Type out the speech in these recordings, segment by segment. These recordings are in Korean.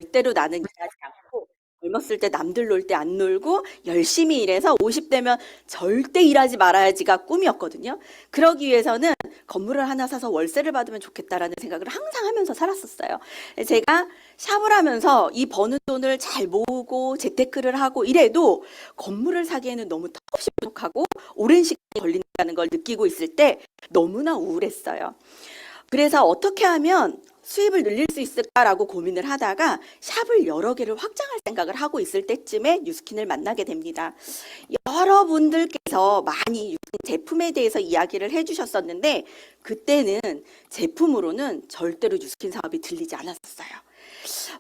절대로 나는 일하지 않고 젊었을 때 남들 놀 때 안 놀고 열심히 일해서 50대면 절대 일하지 말아야지가 꿈이었거든요. 그러기 위해서는 건물을 하나 사서 월세를 받으면 좋겠다라는 생각을 항상 하면서 살았었어요. 제가 샵을 하면서 이 버는 돈을 잘 모으고 재테크를 하고 이래도 건물을 사기에는 너무 턱없이 부족하고 오랜 시간이 걸린다는 걸 느끼고 있을 때 너무나 우울했어요. 그래서 어떻게 하면 수입을 늘릴 수 있을까라고 고민을 하다가 샵을 여러 개를 확장할 생각을 하고 있을 때쯤에 뉴스킨을 만나게 됩니다. 여러분들께서 많이 뉴스킨 제품에 대해서 이야기를 해주셨었는데 그때는 제품으로는 절대로 뉴스킨 사업이 들리지 않았었어요.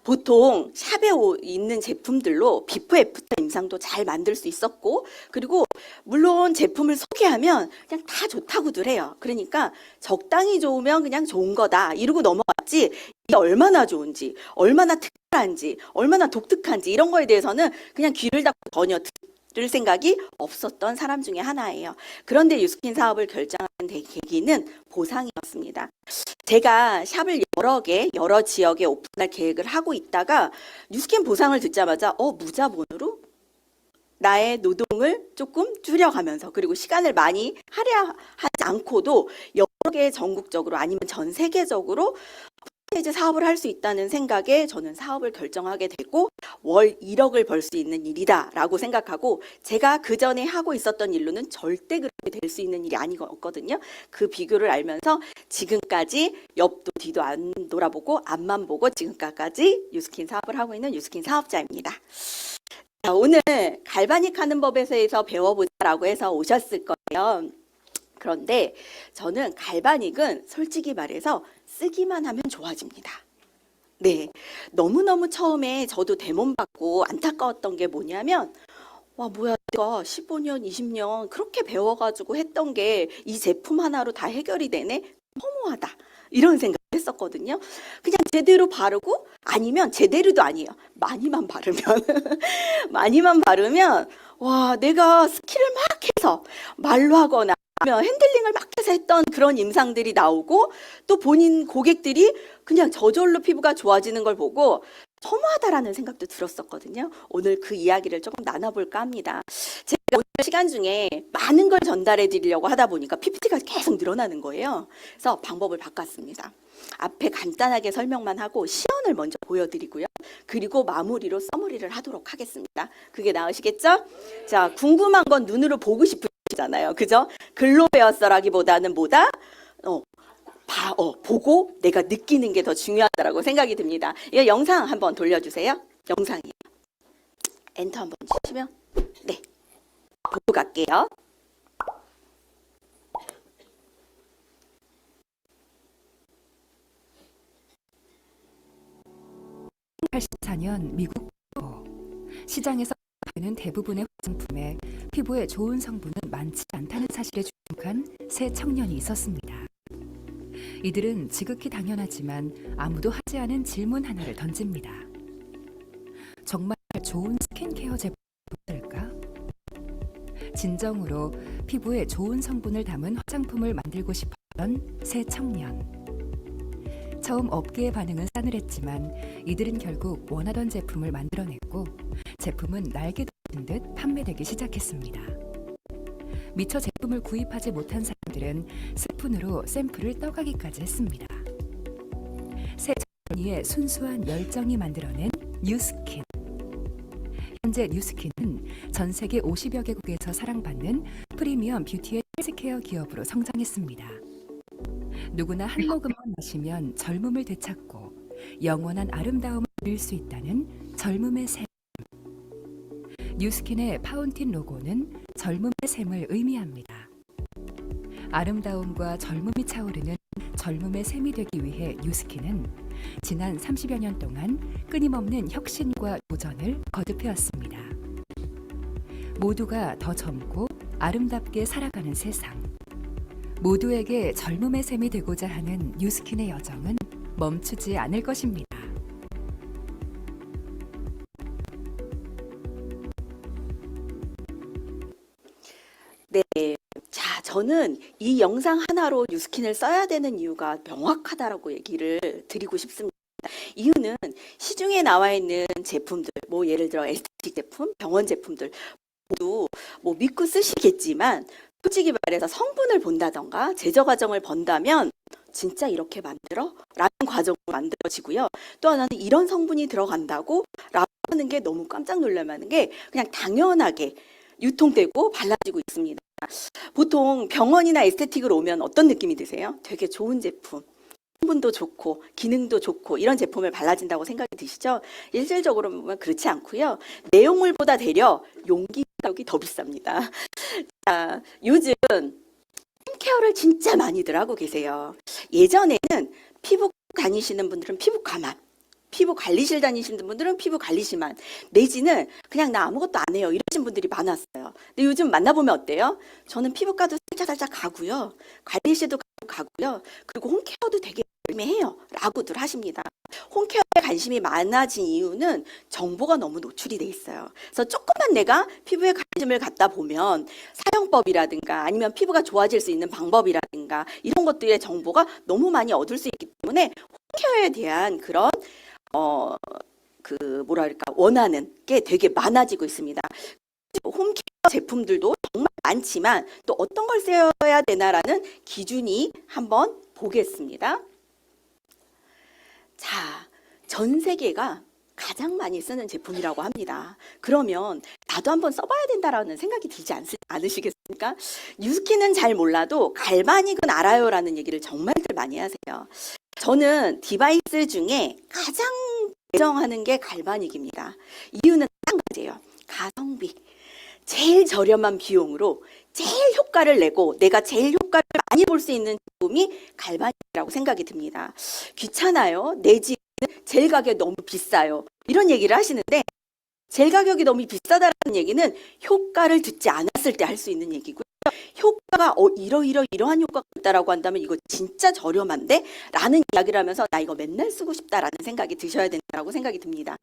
보통 샵에 있는 제품들로 비포 애프터 임상도 잘 만들 수 있었고 그리고 물론 제품을 소개하면 그냥 다 좋다고들 해요. 그러니까 적당히 좋으면 그냥 좋은 거다 이러고 넘어갔지 이게 얼마나 좋은지 얼마나 특별한지 얼마나 독특한지 이런 거에 대해서는 그냥 귀를 닫고 전혀 들을 생각이 없었던 사람 중에 하나예요. 그런데 뉴스킨 사업을 결정한 계기는 보상이었습니다. 제가 샵을 여러 지역에 오픈할 계획을 하고 있다가 뉴스킨 보상을 듣자마자 무자본으로 나의 노동을 조금 줄여가면서 그리고 시간을 많이 할애하지 않고도 여러 개 전국적으로 아니면 전 세계적으로 프랜차이즈 사업을 할 수 있다는 생각에 저는 사업을 결정하게 되고 월 1억을 벌 수 있는 일이다라고 생각하고 제가 그 전에 하고 있었던 일로는 절대 그렇게 될 수 있는 일이 아니었거든요. 그 비교를 알면서 지금까지 옆도 뒤도 안 돌아보고 앞만 보고 지금까지 뉴스킨 사업을 하고 있는 뉴스킨 사업자입니다. 자, 오늘 갈바닉 하는 법에서 배워보자라고 해서 오셨을 거예요. 그런데 저는 갈바닉은 솔직히 말해서 쓰기만 하면 좋아집니다. 네, 너무너무 처음에 저도 데몬 받고 안타까웠던 게 뭐냐면 와 뭐야 내가 15년 20년 그렇게 배워가지고 했던 게 이 제품 하나로 다 해결이 되네? 허무하다 이런 생각을 했었거든요. 그냥 제대로 바르고 아니면 제대로도 아니에요. 많이만 바르면 많이만 바르면 와 내가 스킬을 막 해서 말로 하거나 핸들링을 막 해서 했던 그런 임상들이 나오고 또 본인 고객들이 그냥 저절로 피부가 좋아지는 걸 보고 허무하다라는 생각도 들었었거든요. 오늘 그 이야기를 조금 나눠볼까 합니다. 제가 오늘 시간 중에 많은 걸 전달해 드리려고 하다 보니까 PPT가 계속 늘어나는 거예요. 그래서 방법을 바꿨습니다. 앞에 간단하게 설명만 하고 시연을 먼저 보여드리고요. 그리고 마무리로 서머리를 하도록 하겠습니다. 그게 나으시겠죠? 자, 궁금한 건 눈으로 보고 싶으시잖아요. 그죠? 글로 배웠어라기보다는 뭐다? 보고 내가 느끼는 게 더 중요하다고 생각이 듭니다. 이 영상 한번 돌려주세요. 영상이요. 엔터 한번 치시면 네, 보고 갈게요. 1984년 미국 시장에서 파는 대부분의 화장품에 피부에 좋은 성분은 많지 않다는 사실에 주목한 세 청년이 있었습니다. 이들은 지극히 당연하지만 아무도 하지 않은 질문 하나를 던집니다. 정말 좋은 스킨케어 제품이 있을까? 진정으로 피부에 좋은 성분을 담은 화장품을 만들고 싶었던 세 청년. 처음 업계의 반응은 싸늘했지만 이들은 결국 원하던 제품을 만들어냈고 제품은 날개 돋친 듯 판매되기 시작했습니다. 미처 제품을 구입하지 못한 사람들은 스푼으로 샘플을 떠가기까지 했습니다. 세 청년의 순수한 열정이 만들어낸 뉴스킨. 현재 뉴스킨은 전 세계 50여 개국에서 사랑받는 프리미엄 뷰티 앤 헬스케어 기업으로 성장했습니다. 누구나 한 모금만 마시면 젊음을 되찾고 영원한 아름다움을 누릴 수 있다는 젊음의 샘. 뉴스킨의 파운틴 로고는 젊음의 샘을 의미합니다. 아름다움과 젊음이 차오르는 젊음의 샘이 되기 위해 뉴스킨은 지난 30여 년 동안 끊임없는 혁신과 도전을 거듭해왔습니다. 모두가 더 젊고 아름답게 살아가는 세상. 모두에게 젊음의 샘이 되고자 하는 뉴스킨의 여정은 멈추지 않을 것입니다. 네. 자, 저는 이 영상 하나로 뉴스킨을 써야 되는 이유가 명확하다라고 얘기를 드리고 싶습니다. 이유는 시중에 시중에 나와 있는 제품들, 뭐 예를 들어 에스테틱 제품, 병원 제품들 모두 뭐 믿고 쓰시겠지만 솔직히 말해서 성분을 본다던가 제조 과정을 본다면 진짜 이렇게 만들어? 라는 과정으로 만들어지고요. 또 하나는 이런 성분이 들어간다고? 라고 하는 게 너무 깜짝 놀랄만한 게 그냥 당연하게 유통되고 발라지고 있습니다. 보통 병원이나 에스테틱으로 오면 어떤 느낌이 드세요? 되게 좋은 제품, 성분도 좋고 기능도 좋고 이런 제품을 발라진다고 생각이 드시죠? 실질적으로 보면 그렇지 않고요. 내용물보다 되려 용기 가격이 더 비쌉니다. 자, 요즘 스킨케어를 진짜 많이들 하고 계세요. 예전에는 피부 다니시는 분들은 피부 가만, 피부 관리실 다니시는 분들은 피부 관리실만, 내지는 그냥 나 아무것도 안 해요 이러신 분들이 많았어요. 근데 요즘 만나보면 어때요? 저는 피부과도 살짝 가고요, 관리실도 가고요, 그리고 홈케어도 되게 열심히 해요 라고들 하십니다. 홈케어에 관심이 많아진 이유는 정보가 너무 노출이 돼 있어요. 그래서 조금만 내가 피부에 관심을 갖다 보면 사용법이라든가 아니면 피부가 좋아질 수 있는 방법이라든가 이런 것들의 정보가 너무 많이 얻을 수 있기 때문에 홈케어에 대한 그런 뭐랄까 원하는 게 되게 많아지고 있습니다. 홈케어 제품들도 정말 많지만 또 어떤 걸 써야 되나라는 기준이 한번 보겠습니다. 자, 전 세계가 가장 많이 쓰는 제품이라고 합니다. 그러면 나도 한번 써봐야 된다라는 생각이 들지 않으시겠습니까? 뉴스킨은 잘 몰라도 갈바닉은 알아요라는 얘기를 정말들 많이 하세요. 저는 디바이스 중에 가장 애정하는 게 갈바닉입니다. 이유는 한 가지예요. 가성비. 제일 저렴한 비용으로 제일 효과를 내고 내가 제일 효과를 많이 볼 수 있는 제품이 갈바닉이라고 생각이 듭니다. 귀찮아요. 내지는 젤 가격이 너무 비싸요. 이런 얘기를 하시는데 젤 가격이 너무 비싸다라는 얘기는 효과를 듣지 않았을 때 할 수 있는 얘기고요. 효과가 이러한 효과가 있다라고 한다면 이거 진짜 저렴한데? 라는 이야기를 하면서 나 이거 맨날 쓰고 싶다라는 생각이 드셔야 된다고 생각이 듭니다.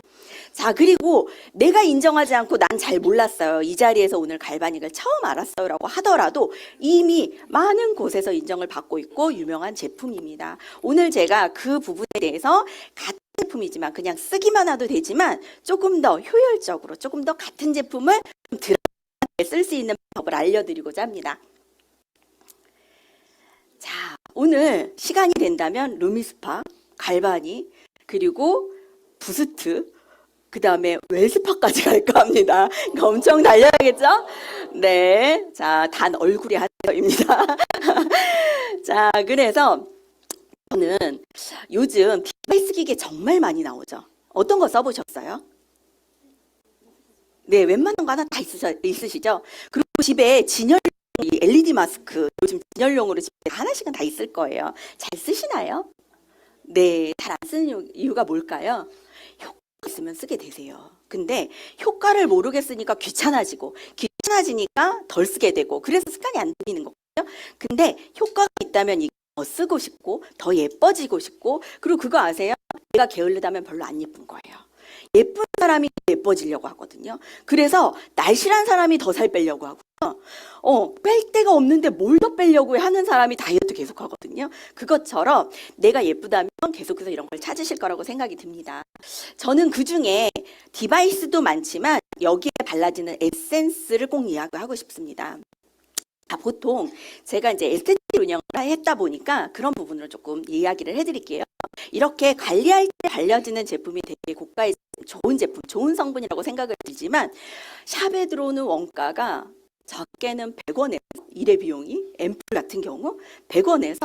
자, 그리고 내가 인정하지 않고 난 잘 몰랐어요. 이 자리에서 오늘 갈바닉을 처음 알았어요 라고 하더라도 이미 많은 곳에서 인정을 받고 있고 유명한 제품입니다. 오늘 제가 그 부분에 대해서 같은 제품이지만 그냥 쓰기만 해도 되지만 조금 더 효율적으로 조금 더 같은 제품을 쓸 수 있는 방법을 알려드리고자 합니다. 자, 오늘 시간이 된다면 루미스파, 갈바닉, 그리고 부스트, 그 다음에 웰스파까지 갈까 합니다. 엄청 달려야겠죠? 네, 자, 단 얼굴이 하나입니다. 자, 그래서 저는 요즘 디바이스 기계 정말 많이 나오죠. 어떤 거 써보셨어요? 네, 웬만한 거 하나 다 있으시죠? 그리고 집에 진열용 LED 마스크, 요즘 진열용으로 집에 하나씩은 다 있을 거예요. 잘 쓰시나요? 네, 잘 안 쓰는 이유가 뭘까요? 효과 있으면 쓰게 되세요. 근데 효과를 모르겠으니까 귀찮아지니까 덜 쓰게 되고, 그래서 습관이 안 들리는 거거든요. 근데 효과가 있다면 더 쓰고 싶고, 더 예뻐지고 싶고, 그리고 그거 아세요? 내가 게을르다면 별로 안 예쁜 거예요. 예쁜 사람이 예뻐지려고 하거든요. 그래서 날씬한 사람이 더 살 빼려고 하고요. 뺄 데가 없는데 뭘 더 빼려고 하는 사람이 다이어트 계속 하거든요. 그것처럼 내가 예쁘다면 계속해서 이런 걸 찾으실 거라고 생각이 듭니다. 저는 그중에 디바이스도 많지만 여기에 발라지는 에센스를 꼭 이야기하고 싶습니다. 보통 제가 이제 에스테틱 운영을 했다 보니까 그런 부분을 조금 이야기를 해드릴게요. 이렇게 관리할 때 발려지는 제품이 되게 고가의 좋은 제품, 좋은 성분이라고 생각을 들지만 샵에 들어오는 원가가 적게는 100원에서 일회 비용이 앰플 같은 경우 100원에서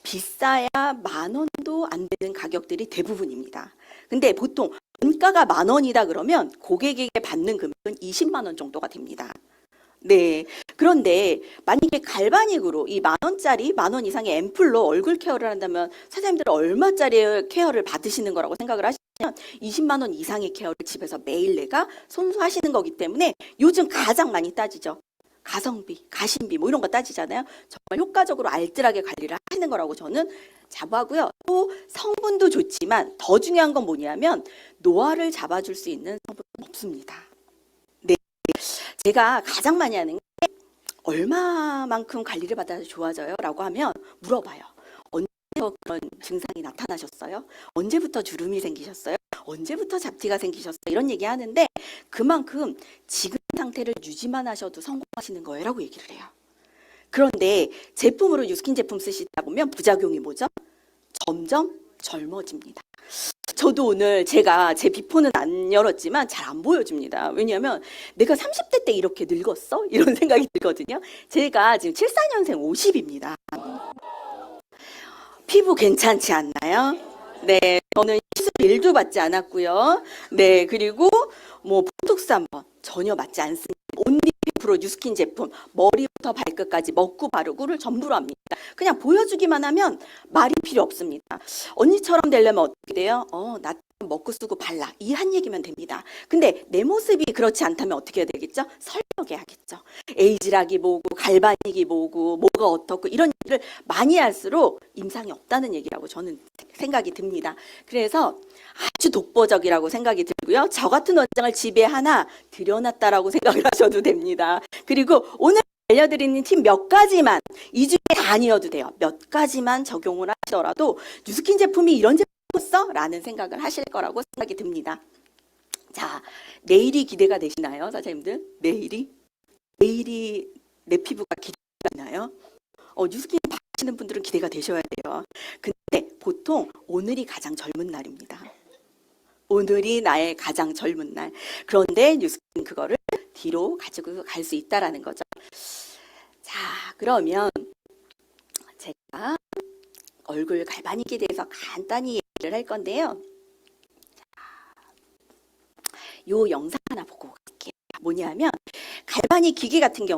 비싸야 10,000원도 안 되는 가격들이 대부분입니다. 근데 보통 원가가 10,000원이다 그러면 고객에게 받는 금액은 20만 원 정도가 됩니다. 네. 그런데 만약에 갈바닉으로 이 10,000원짜리 10,000원 이상의 앰플로 얼굴 케어를 한다면 사장님들은 얼마짜리 케어를 받으시는 거라고 생각을 하시면 20만 원 이상의 케어를 집에서 매일 내가 손수하시는 거기 때문에 요즘 가장 많이 따지죠. 가성비, 가심비 뭐 이런 거 따지잖아요. 정말 효과적으로 알뜰하게 관리를 하시는 거라고 저는 자부하고요. 또 성분도 좋지만 더 중요한 건 뭐냐면 노화를 잡아줄 수 있는 성분은 없습니다. 네. 제가 가장 많이 하는 게 얼마만큼 관리를 받아서 좋아져요? 라고 하면 물어봐요. 언제부터 그런 증상이 나타나셨어요? 언제부터 주름이 생기셨어요? 언제부터 잡티가 생기셨어요? 이런 얘기 하는데 그만큼 지금 상태를 유지만 하셔도 성공하시는 거예요라고 얘기를 해요. 그런데 제품으로 뉴스킨 제품 쓰시다 보면 부작용이 뭐죠? 점점 젊어집니다. 저도 오늘 제가 제 비포는 안 열었지만 잘 안 보여집니다. 왜냐하면 내가 30대 때 이렇게 늙었어? 이런 생각이 들거든요. 제가 지금 74년생 50입니다. 피부 괜찮지 않나요? 네, 저는 시술 1도 받지 않았고요. 네, 그리고 뭐 보톡스 한번 전혀 맞지 않습니다. 온리 프로 뉴스킨 제품 머리부터 발끝까지 먹고 바르고를 전부로 합니다. 그냥 보여주기만 하면 말이 필요 없습니다. 언니처럼 되려면 어떻게 돼요? 나 먹고 쓰고 발라 이 한 얘기면 됩니다. 근데 내 모습이 그렇지 않다면 어떻게 해야 되겠죠? 설명해야겠죠. 에이즈락이 뭐고 갈바닉이 뭐고 뭐가 어떻고 이런 얘기를 많이 할수록 임상이 없다는 얘기라고 저는 생각이 듭니다. 그래서 아주 독보적이라고 생각이 들고요. 저 같은 원장을 집에 하나 들여놨다라고 생각을 하셔도 됩니다. 그리고 오늘 알려드리는 팁 몇 가지만, 이 중에 다 아니어도 돼요. 몇 가지만 적용을 하시더라도 뉴스킨 제품이 이런 제품을 써? 라는 생각을 하실 거라고 생각이 듭니다. 자, 내일이 기대가 되시나요, 사장님들? 내일이 내 피부가 기대가 되나요? 뉴스킨 받으시는 분들은 기대가 되셔야 돼요. 근데 보통 오늘이 가장 젊은 날입니다. 오늘이 나의 가장 젊은 날. 그런데 뉴스킨 그거를 뒤로 가지고 갈 수 있다라는 거죠. 자, 그러면 제가 얼굴 갈바닉에 대해서 간단히 얘기를 할 건데요. 요 영상 하나 보고 갈게요. 뭐냐면 갈바닉 기계 같은 경우는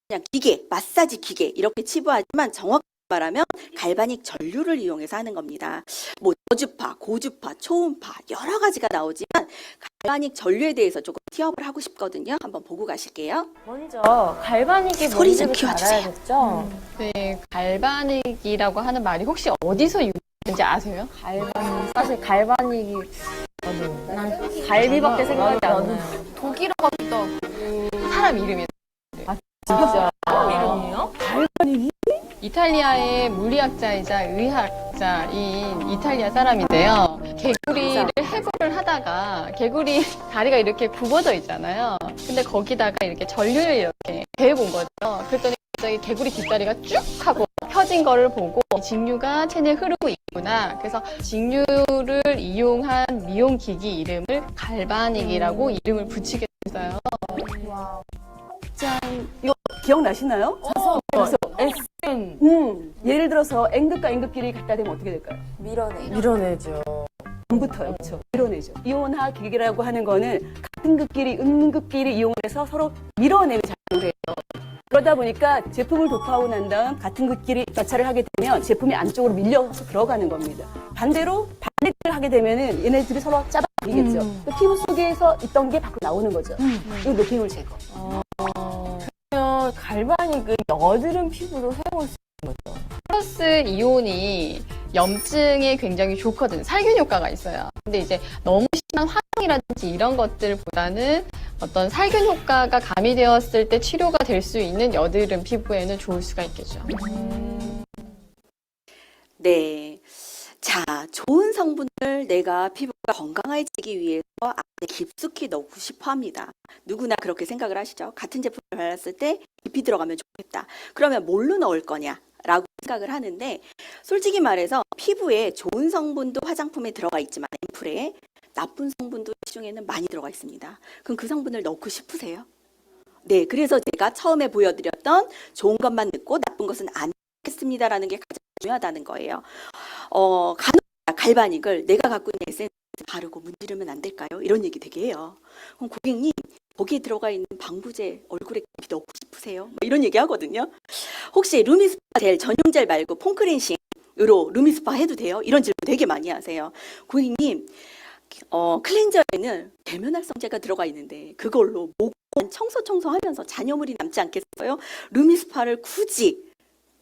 그냥 기계, 마사지 기계 이렇게 치부하지만 정확히 말하면 갈바닉 전류를 이용해서 하는 겁니다. 뭐 저주파, 고주파, 초음파 여러 가지가 나오지만 갈바닉 전류에 대해서 조금 티업을 하고 싶거든요. 한번 보고 가실게요. 먼저 갈바닉이 소리 좀 뭔지를 키워주세요. 알아야겠죠? 네, 갈바닉이라고 하는 말이 혹시 어디서 유래된지 아세요? 갈바닉. 사실 갈바닉이 난 갈비밖에 생각이 안 나요. 독일어가 또 사람 이름이에요. 진짜 이름이에요? 이탈리아의 물리학자이자 의학자인 이탈리아 사람인데요. 개구리를 해부를 하다가 개구리 다리가 이렇게 굽어져 있잖아요. 근데 거기다가 이렇게 전류를 이렇게 대본 거죠. 그랬더니 갑자기 개구리 뒷다리가 쭉 하고 펴진 거를 보고 직류가 체내에 흐르고 있구나. 그래서 직류를 이용한 미용기기 이름을 갈바닉이라고 이름을 붙이게 됐어요. 이거 기억나시나요? 그래서 예를 들어서 N극과 N극끼리 갖다 대면 어떻게 될까요? 밀어내죠. 전부터요, 그렇죠? 밀어내죠. 이온화 기계라고 하는 거는 같은 극끼리, 음극끼리 이용해서 서로 밀어내는 작용을 해요. 그러다 보니까 제품을 도포하고 난 다음 같은 극끼리 마찰을 하게 되면 제품이 안쪽으로 밀려서 들어가는 겁니다. 반대로 반대를 하게 되면은 얘네들이 서로 짜박이겠죠. 피부 속에서 있던 게 밖으로 나오는 거죠. 이거 노폐물 제거. 그러면 갈바닉은 여드름 피부로 사용할 수 있는 거죠? 플러스 이온이 염증에 굉장히 좋거든요. 살균 효과가 있어요. 근데 이제 너무 심한 화상이라든지 이런 것들보다는 어떤 살균 효과가 가미되었을 때 치료가 될 수 있는 여드름 피부에는 좋을 수가 있겠죠. 네. 자, 좋은 성분을 내가 피부가 건강해지기 위해서 안에 깊숙이 넣고 싶어 합니다. 누구나 그렇게 생각을 하시죠. 같은 제품을 발랐을 때 깊이 들어가면 좋겠다. 그러면 뭘로 넣을 거냐? 라고 생각을 하는데 솔직히 말해서 피부에 좋은 성분도 화장품에 들어가 있지만 앰플에 나쁜 성분도 시중에는 많이 들어가 있습니다. 그럼 그 성분을 넣고 싶으세요? 네, 그래서 제가 처음에 보여드렸던 좋은 것만 넣고 나쁜 것은 안 넣겠습니다라는 게 가장 중요하다는 거예요. 간혹 갈바닉을 내가 갖고 있는 에센스 바르고 문지르면 안 될까요? 이런 얘기 되게 해요. 그럼 고객님 거기에 들어가 있는 방부제 얼굴에 깊이 넣고 싶으세요? 뭐 이런 얘기 하거든요. 혹시 루미스파 젤 전용젤 말고 폼클렌싱으로 루미스파 해도 돼요? 이런 질문 되게 많이 하세요. 고객님 클렌저에는 계면활성제가 들어가 있는데 그걸로 목만 청소하면서 잔여물이 남지 않겠어요? 루미스파를 굳이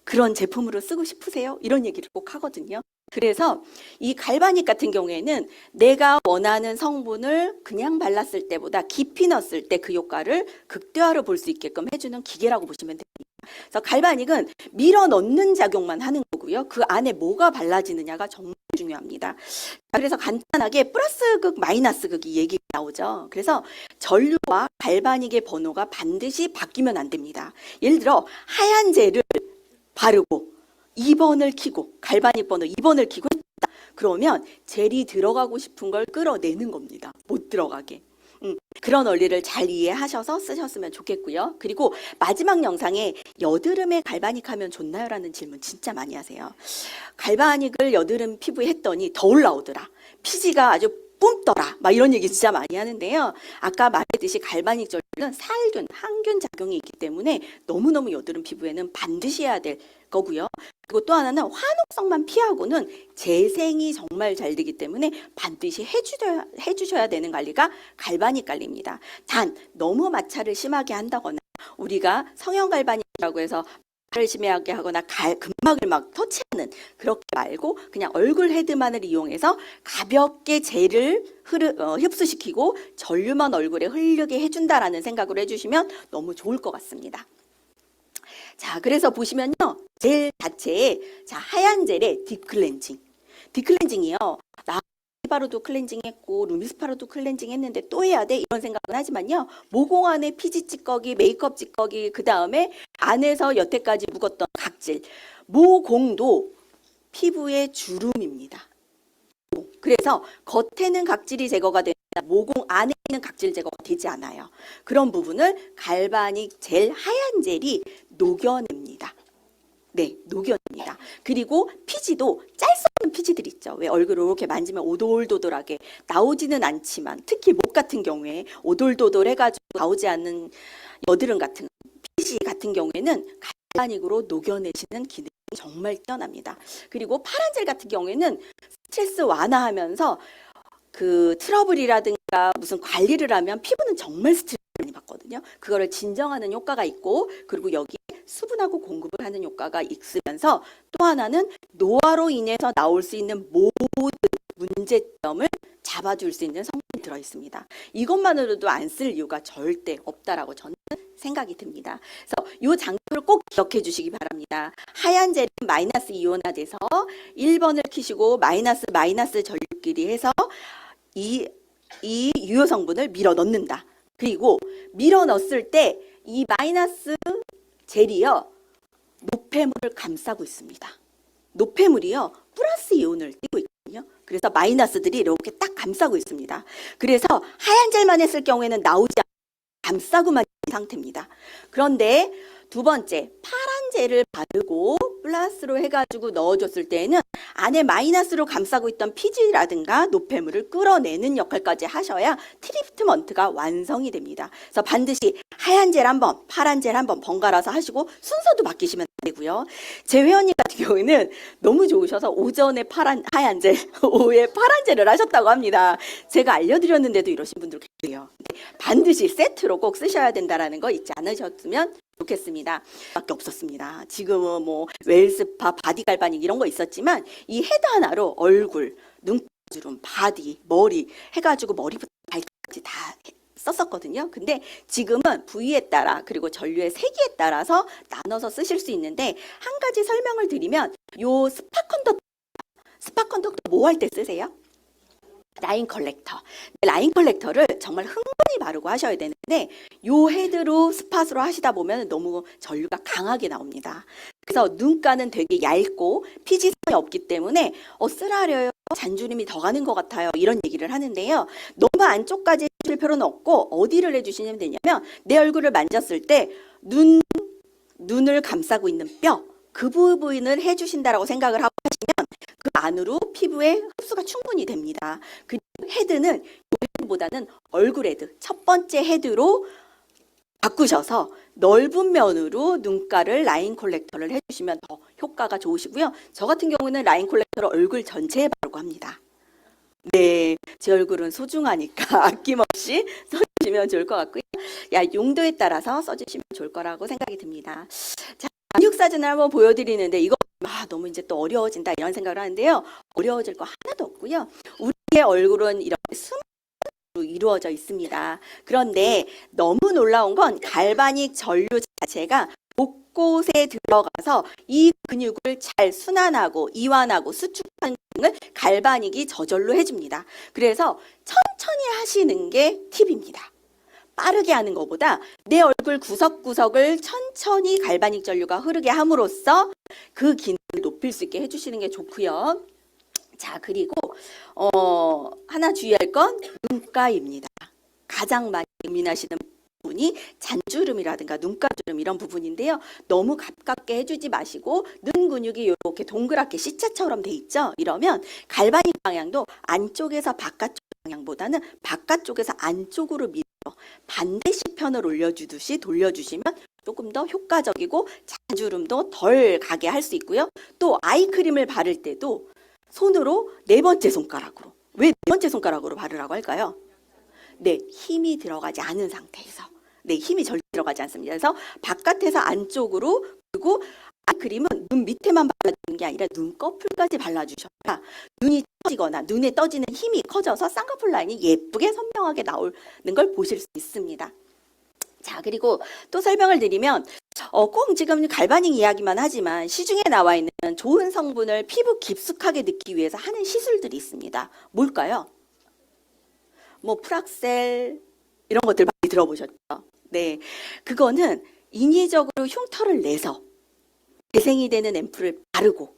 그런 제품으로 쓰고 싶으세요? 이런 얘기를 꼭 하거든요. 그래서 이 갈바닉 같은 경우에는 내가 원하는 성분을 그냥 발랐을 때보다 깊이 넣었을 때 그 효과를 극대화로 볼 수 있게끔 해주는 기계라고 보시면 됩니다. 그래서 갈바닉은 밀어 넣는 작용만 하는 거고요. 그 안에 뭐가 발라지느냐가 정말 중요합니다. 그래서 간단하게 플러스 극, 마이너스 극이 얘기가 나오죠. 그래서 전류와 갈바닉의 번호가 반드시 바뀌면 안 됩니다. 예를 들어 하얀 젤을 바르고 2번을 켜고 갈바닉 번호 2번을 켜고 했다. 그러면 젤이 들어가고 싶은 걸 끌어내는 겁니다. 못 들어가게. 그런 원리를 잘 이해하셔서 쓰셨으면 좋겠고요. 그리고 마지막 영상에 여드름에 갈바닉 하면 좋나요? 라는 질문 진짜 많이 하세요. 갈바닉을 여드름 피부에 했더니 더 올라오더라. 피지가 아주 뿜더라. 막 이런 얘기 진짜 많이 하는데요. 아까 말했듯이 갈바닉 전류는 살균, 항균 작용이 있기 때문에 너무너무 여드름 피부에는 반드시 해야 될 거고요. 그리고 또 하나는 화농성만 피하고는 재생이 정말 잘 되기 때문에 반드시 해주셔야 되는 관리가 갈바닉 관리입니다. 단 너무 마찰을 심하게 한다거나 우리가 성형 갈바닉이라고 해서 마찰을 심하게 하거나 근막을 막 터치하는 그렇게 말고 그냥 얼굴 헤드만을 이용해서 가볍게 젤을 흡수시키고 전류만 얼굴에 흐르게 해준다라는 생각으로 해주시면 너무 좋을 것 같습니다. 자, 그래서 보시면요. 젤 자체에 하얀 젤에 딥클렌징. 딥클렌징이요. 나 바로도 클렌징 했고 루미스파로도 클렌징 했는데 또 해야 돼? 이런 생각은 하지만요. 모공 안에 피지 찌꺼기, 메이크업 찌꺼기, 그 다음에 안에서 여태까지 묵었던 각질. 모공도 피부의 주름입니다. 그래서 겉에는 각질이 제거가 되는데 모공 안에 있는 각질 제거가 되지 않아요. 그런 부분을 갈바닉 젤, 하얀 젤이 녹여냅니다. 네, 녹여냅니다. 그리고 피지도 짤 수 없는 피지들 있죠. 왜 얼굴을 이렇게 만지면 오돌도돌하게 나오지는 않지만 특히 목 같은 경우에 오돌도돌 해가지고 나오지 않는 여드름 같은 피지 같은 경우에는 갈바닉으로 녹여내시는 기능이 정말 뛰어납니다. 그리고 파란 젤 같은 경우에는 스트레스 완화하면서 그 트러블이라든가 무슨 관리를 하면 피부는 정말 스트레스 많이 받거든요. 그거를 진정하는 효과가 있고 그리고 여기에 수분하고 공급을 하는 효과가 있으면서 또 하나는 노화로 인해서 나올 수 있는 모든 문제점을 잡아줄 수 있는 성분이 들어있습니다. 이것만으로도 안 쓸 이유가 절대 없다라고 저는 생각이 듭니다. 그래서 이 장점을 꼭 기억해 주시기 바랍니다. 하얀 젤은 마이너스 이온화돼서 1번을 키시고 마이너스 전류끼리 해서 이 유효 성분을 밀어 넣는다. 그리고 밀어 넣었을 때 이 마이너스 젤이요. 노폐물을 감싸고 있습니다. 노폐물이요. 플러스 이온을 띠고 있거든요. 그래서 마이너스들이 이렇게 딱 감싸고 있습니다. 그래서 하얀 젤만 했을 경우에는 나오지 않고 감싸고만 있는 상태입니다. 그런데 두 번째, 파란 젤을 바르고 플러스로 해가지고 넣어줬을 때에는 안에 마이너스로 감싸고 있던 피지라든가 노폐물을 끌어내는 역할까지 하셔야 트리트먼트가 완성이 됩니다. 그래서 반드시 하얀 젤 한번, 파란 젤 한번 번갈아서 하시고 순서도 바뀌시면 되고요. 제 회원님 같은 경우에는 너무 좋으셔서 오전에 하얀 젤, 오후에 파란 젤을 하셨다고 합니다. 제가 알려드렸는데도 이러신 분들 계세요. 반드시 세트로 꼭 쓰셔야 된다는 거 잊지 않으셨으면 좋겠습니다. 밖에 없었습니다. 지금은 뭐 웰스파, 바디 갈바닉 이런 거 있었지만 이 헤드 하나로 얼굴, 눈주름, 바디, 머리 해가지고 머리부터 발까지 다 썼었거든요. 근데 지금은 부위에 따라 그리고 전류의 세기에 따라서 나눠서 쓰실 수 있는데 한 가지 설명을 드리면 요 스파 컨덕터 뭐 할 때 쓰세요? 라인 컬렉터. 라인 컬렉터를 정말 흥건히 바르고 하셔야 되는데 요 헤드로 스팟으로 하시다 보면 너무 전류가 강하게 나옵니다. 그래서 눈가는 되게 얇고 피지성이 없기 때문에 쓰라려요. 잔주름이 더 가는 것 같아요. 이런 얘기를 하는데요. 너무 안쪽까지 해줄 필요는 없고 어디를 해주시면 되냐면 내 얼굴을 만졌을 때 눈을 감싸고 있는 뼈 그 부분을 해주신다라고 생각을 하고 하시면 그 안으로 피부에 흡수가 충분히 됩니다. 그리고 헤드는 헤드보다는 얼굴 헤드, 첫 번째 헤드로 바꾸셔서 넓은 면으로 눈가를 라인 컬렉터를 해주시면 더 효과가 좋으시고요. 저 같은 경우는 라인 컬렉터를 얼굴 전체에 바르고 합니다. 네, 제 얼굴은 소중하니까 아낌없이 써주시면 좋을 것 같고요. 용도에 따라서 써주시면 좋을 거라고 생각이 듭니다. 자, 근육 사진을 한번 보여드리는데 이거 너무 이제 또 어려워진다 이런 생각을 하는데요. 어려워질 거 하나도 없고요. 우리의 얼굴은 이렇게 수면으로 이루어져 있습니다. 그런데 너무 놀라운 건 갈바닉 전류 자체가 곳곳에 들어가서 이 근육을 잘 순환하고 이완하고 수축하는 등을 갈바닉이 저절로 해줍니다. 그래서 천천히 하시는 게 팁입니다. 빠르게 하는 것보다 내 얼굴 구석구석을 천천히 갈바닉 전류가 흐르게 함으로써 그 기능을 높일 수 있게 해주시는 게 좋고요. 자, 그리고 하나 주의할 건 눈가입니다. 가장 많이 고민하시는 부분이 잔주름이라든가 눈가주름 이런 부분인데요. 너무 가깝게 해주지 마시고 눈 근육이 이렇게 동그랗게 C자처럼 돼 있죠. 이러면 갈바닉 방향도 안쪽에서 바깥쪽 방향보다는 바깥쪽에서 안쪽으로 밀어 반대 시편을 올려주듯이 돌려주시면 조금 더 효과적이고 잔주름도 덜 가게 할 수 있고요. 또 아이크림을 바를 때도 손으로 네 번째 손가락으로. 왜 네 번째 손가락으로 바르라고 할까요? 네, 힘이 들어가지 않은 상태에서. 네, 힘이 절대 들어가지 않습니다. 그래서 바깥에서 안쪽으로, 그리고 아이크림은 눈 밑에만 발라주는 게 아니라 눈꺼풀까지 발라주셔야 눈이 떠지거나 눈에 떠지는 힘이 커져서 쌍꺼풀 라인이 예쁘게 선명하게 나오는 걸 보실 수 있습니다. 자, 그리고 또 설명을 드리면 꼭 지금 갈바닉 이야기만 하지만 시중에 나와 있는 좋은 성분을 피부 깊숙하게 넣기 위해서 하는 시술들이 있습니다. 뭘까요? 뭐 프락셀 이런 것들 많이 들어보셨죠? 네, 그거는 인위적으로 흉터를 내서 재생이 되는 앰플을 바르고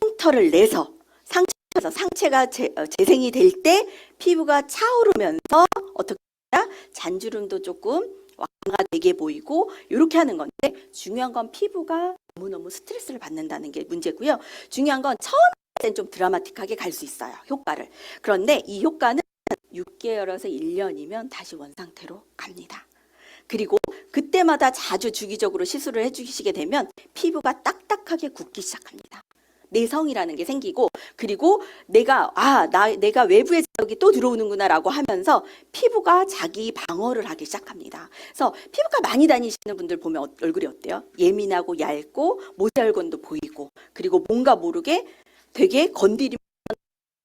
흉터를 내서 상체가 재생이 될 때 피부가 차오르면서 어떻게 해야 잔주름도 조금 완화가 되게 보이고 이렇게 하는 건데, 중요한 건 피부가 너무너무 스트레스를 받는다는 게 문제고요. 중요한 건 처음에는 좀 드라마틱하게 갈 수 있어요, 효과를. 그런데 이 효과는 6개월에서 1년이면 다시 원상태로 갑니다. 그리고 그때마다 자주 주기적으로 시술을 해주시게 되면 피부가 딱딱하게 굳기 시작합니다. 내성이라는 게 생기고, 그리고 내가 외부의 자극이 또 들어오는구나 라고 하면서 피부가 자기 방어를 하기 시작합니다. 그래서 피부가 많이 다니시는 분들 보면 얼굴이 어때요? 예민하고 얇고 모세혈관도 보이고, 그리고 뭔가 모르게 되게 건드림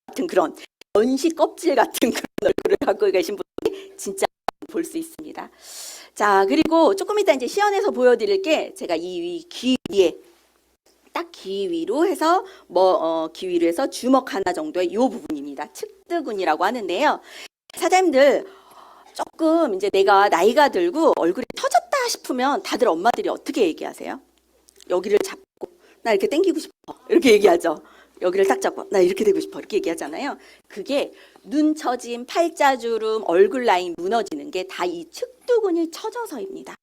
같은 그런 연시 껍질 같은 그런 얼굴을 갖고 계신 분이 진짜 볼 수 있습니다. 자, 그리고 조금 이따 이제 시연해서 보여드릴 게, 제가 이 귀 위에 딱 귀 위로 해서 귀 위로 해서 주먹 하나 정도의 이 부분입니다. 측두근이라고 하는데요. 사장님들 조금 이제 내가 나이가 들고 얼굴이 터졌다 싶으면 다들 엄마들이 어떻게 얘기하세요? 여기를 잡고 나 이렇게 당기고 싶어 이렇게 얘기하죠. 여기를 딱 잡고 나 이렇게 되고 싶어 이렇게 얘기하잖아요. 그게 눈 처짐, 팔자주름, 얼굴 라인 무너지는 게 다 이 측두근이 처져서입니다.